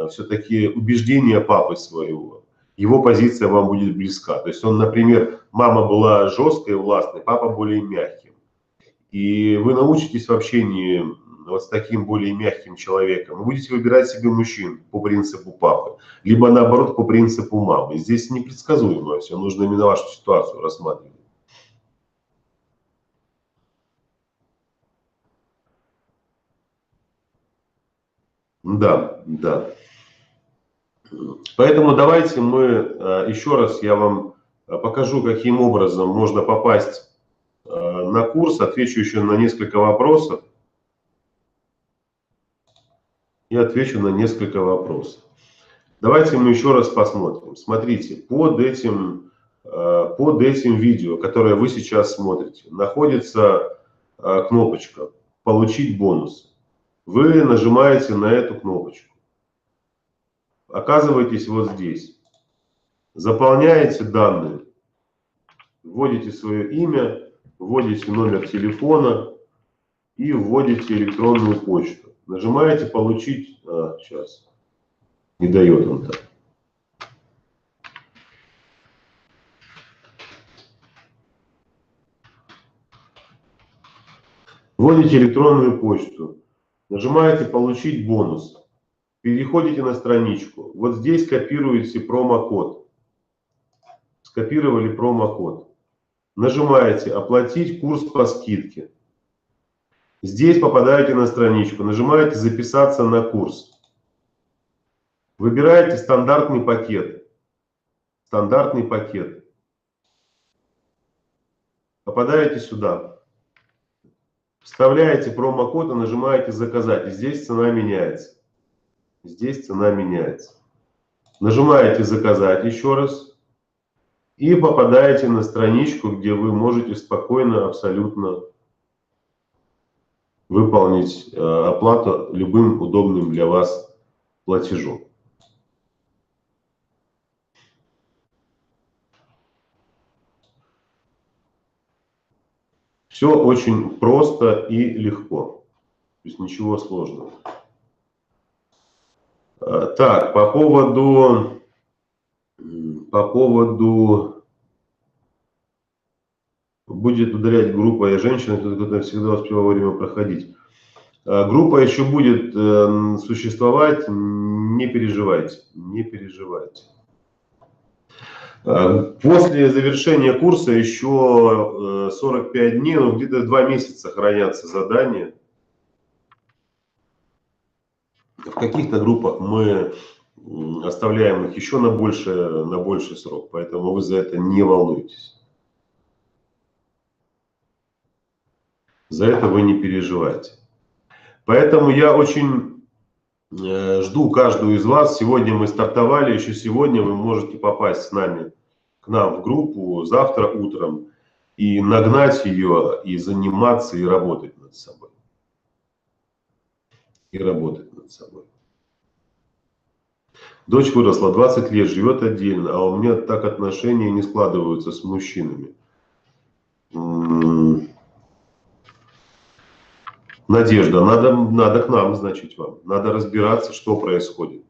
все-таки убеждения папы своего. Его позиция вам будет близка. То есть он, например, мама была жесткой и властной, папа более мягким. И вы научитесь в общении вот с таким более мягким человеком. Вы будете выбирать себе мужчин по принципу папы, либо наоборот по принципу мамы. Здесь непредсказуемо все, нужно именно вашу ситуацию рассматривать. Да, да. Поэтому давайте мы еще раз, я вам покажу, каким образом можно попасть на курс, отвечу еще на несколько вопросов. Я отвечу на несколько вопросов. Давайте мы еще раз посмотрим. Смотрите, под этим видео, которое вы сейчас смотрите, находится кнопочка «Получить бонус». Вы нажимаете на эту кнопочку. Оказываетесь вот здесь. Заполняете данные. Вводите свое имя, вводите номер телефона и вводите электронную почту. Нажимаете «Получить». Сейчас. Не дает он так. Вводите электронную почту. Нажимаете «Получить бонус». Переходите на страничку. Вот здесь копируете промокод. Скопировали промокод. Нажимаете «Оплатить курс по скидке». Здесь попадаете на страничку. Нажимаете «Записаться на курс». Выбираете стандартный пакет. Стандартный пакет. Попадаете сюда. Вставляете промокод и нажимаете «Заказать». И здесь цена меняется. Здесь цена меняется. Нажимаете «Заказать» еще раз. И попадаете на страничку, где вы можете спокойно, абсолютно выполнить оплату любым удобным для вас платежом. Все очень просто и легко. То есть ничего сложного. Так, по поводу будет удалять группа и женщина, кто всегда успевал вовремя проходить. Группа еще будет существовать, не переживайте, не переживайте. После завершения курса еще 45 дней, ну где-то 2 месяца хранятся задания. В каких-то группах мы оставляем их еще на больший срок, поэтому вы за это не волнуйтесь. За это вы не переживайте. Поэтому я очень жду каждую из вас. Сегодня мы стартовали, еще сегодня вы можете попасть с нами, к нам в группу завтра утром и нагнать ее, и заниматься, и работать над собой. И работать над собой. Дочь выросла, 20 лет, живет отдельно, а у меня так отношения не складываются с мужчинами. Надежда, надо к нам, значит, вам. Надо разбираться, что происходит.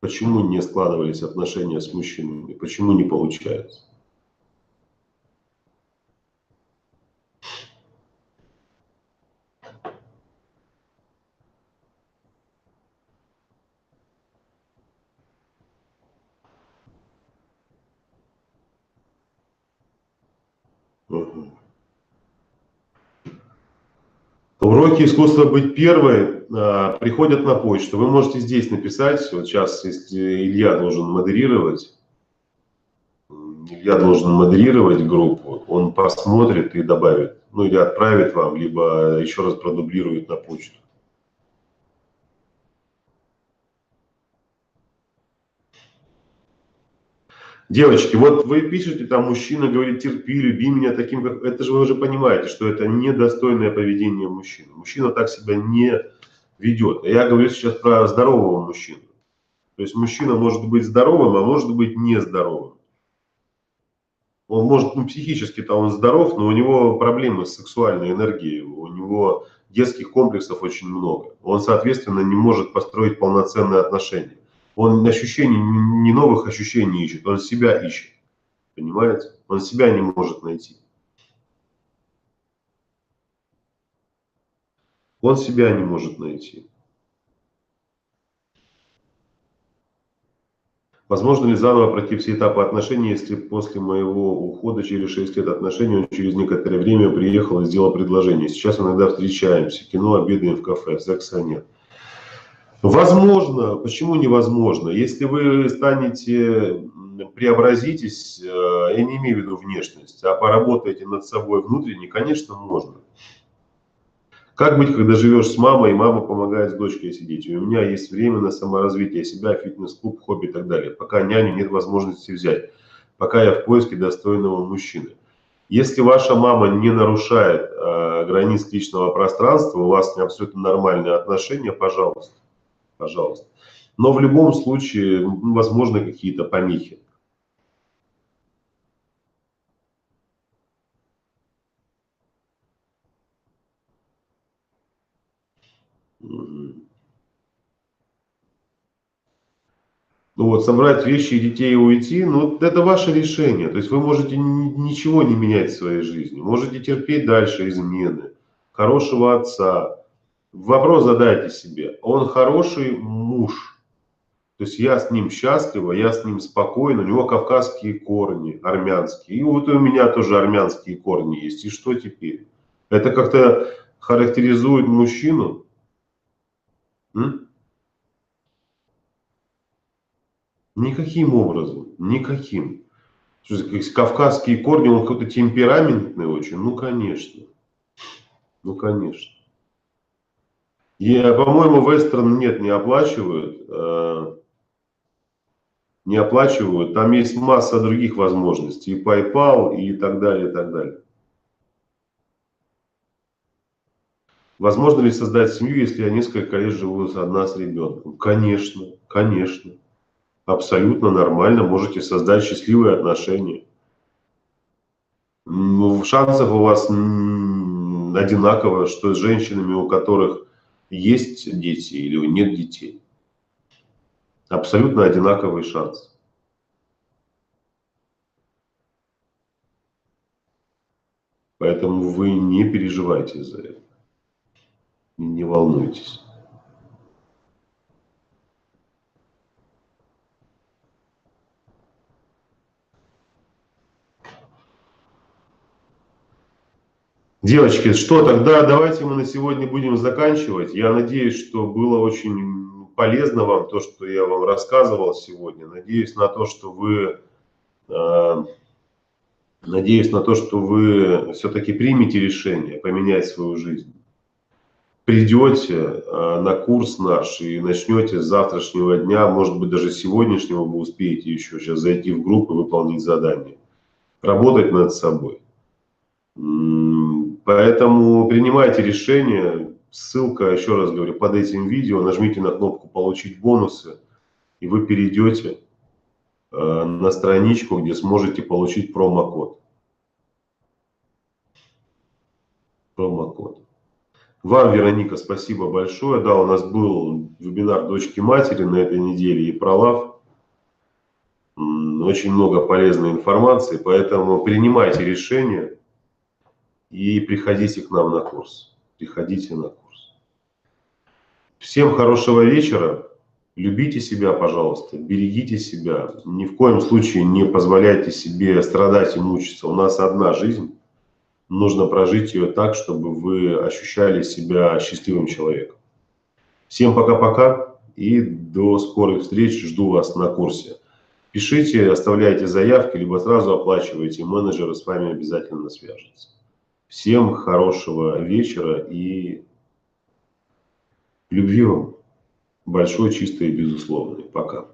Почему не складывались отношения с мужчинами, почему не получается. Угу. Уроки искусства быть первой приходят на почту. Вы можете здесь написать, вот сейчас, если Илья должен модерировать группу, он посмотрит и добавит, ну или отправит вам, либо еще раз продублирует на почту. Девочки, вот вы пишете, там мужчина говорит, терпи, люби меня таким, как... Это же вы уже понимаете, что это недостойное поведение мужчины. Мужчина так себя не ведет. Я говорю сейчас про здорового мужчину. То есть мужчина может быть здоровым, а может быть нездоровым. Он может, ну, психически-то он здоров, но у него проблемы с сексуальной энергией, у него детских комплексов очень много. Он, соответственно, не может построить полноценные отношения. Он ощущений, не новых ощущений ищет, он себя ищет. Понимаете? Он себя не может найти. Он себя не может найти. Возможно ли заново пройти все этапы отношений, если после моего ухода через 6 лет отношений он через некоторое время приехал и сделал предложение? Сейчас иногда встречаемся, кино, обедаем в кафе, секса нет. Возможно, почему невозможно? Если вы преобразитесь, я не имею в виду внешность, а поработаете над собой внутренне, конечно, можно. Как быть, когда живешь с мамой, и мама помогает с дочкой сидеть? У меня есть время на саморазвитие себя, фитнес-клуб, хобби и так далее. Пока няню нет возможности взять. Пока я в поиске достойного мужчины. Если ваша мама не нарушает границ личного пространства, у вас не абсолютно нормальные отношения, пожалуйста. Пожалуйста. Но в любом случае, возможны какие-то помехи. Ну вот, собрать вещи и детей и уйти, ну, это ваше решение. То есть вы можете ничего не менять в своей жизни. Можете терпеть дальше измены, хорошего отца. Вопрос задайте себе. Он хороший муж. То есть я с ним счастлива, я с ним спокойна. У него кавказские корни, армянские. И вот у меня тоже армянские корни есть. И что теперь? Это как-то характеризует мужчину? Никаким образом, никаким. Кавказские корни, он какой-то темпераментный очень, ну конечно, ну конечно. По-моему, вестерн нет, не оплачивают, не оплачивают. Там есть масса других возможностей, и PayPal, и так далее, и так далее. Возможно ли создать семью, если я несколько лет живу одна с ребенком? Конечно, конечно. Абсолютно нормально, можете создать счастливые отношения. Ну, шансов у вас одинаково, что с женщинами, у которых есть дети или нет детей. Абсолютно одинаковый шанс. Поэтому вы не переживайте за это. Не волнуйтесь. Девочки, что тогда давайте мы на сегодня будем заканчивать. Я надеюсь, что было очень полезно вам то, что я вам рассказывал сегодня. Надеюсь на то, что вы все-таки примете решение поменять свою жизнь. Придете на курс наш и начнете с завтрашнего дня, может быть, даже с сегодняшнего вы успеете еще сейчас зайти в группу и выполнить задание. Работать над собой. Поэтому принимайте решение. Ссылка, еще раз говорю, под этим видео. Нажмите на кнопку «Получить бонусы», и вы перейдете на страничку, где сможете получить промокод. Вам, Вероника, спасибо большое. Да, у нас был вебинар дочки матери на этой неделе и про лав. Очень много полезной информации, поэтому принимайте решение и приходите к нам на курс. Приходите на курс. Всем хорошего вечера. Любите себя, пожалуйста, берегите себя. Ни в коем случае не позволяйте себе страдать и мучиться. У нас одна жизнь. Нужно прожить ее так, чтобы вы ощущали себя счастливым человеком. Всем пока-пока и до скорых встреч. Жду вас на курсе. Пишите, оставляйте заявки, либо сразу оплачивайте. Менеджеры с вами обязательно свяжутся. Всем хорошего вечера и любви вам. Большой, чистой и безусловной. Пока.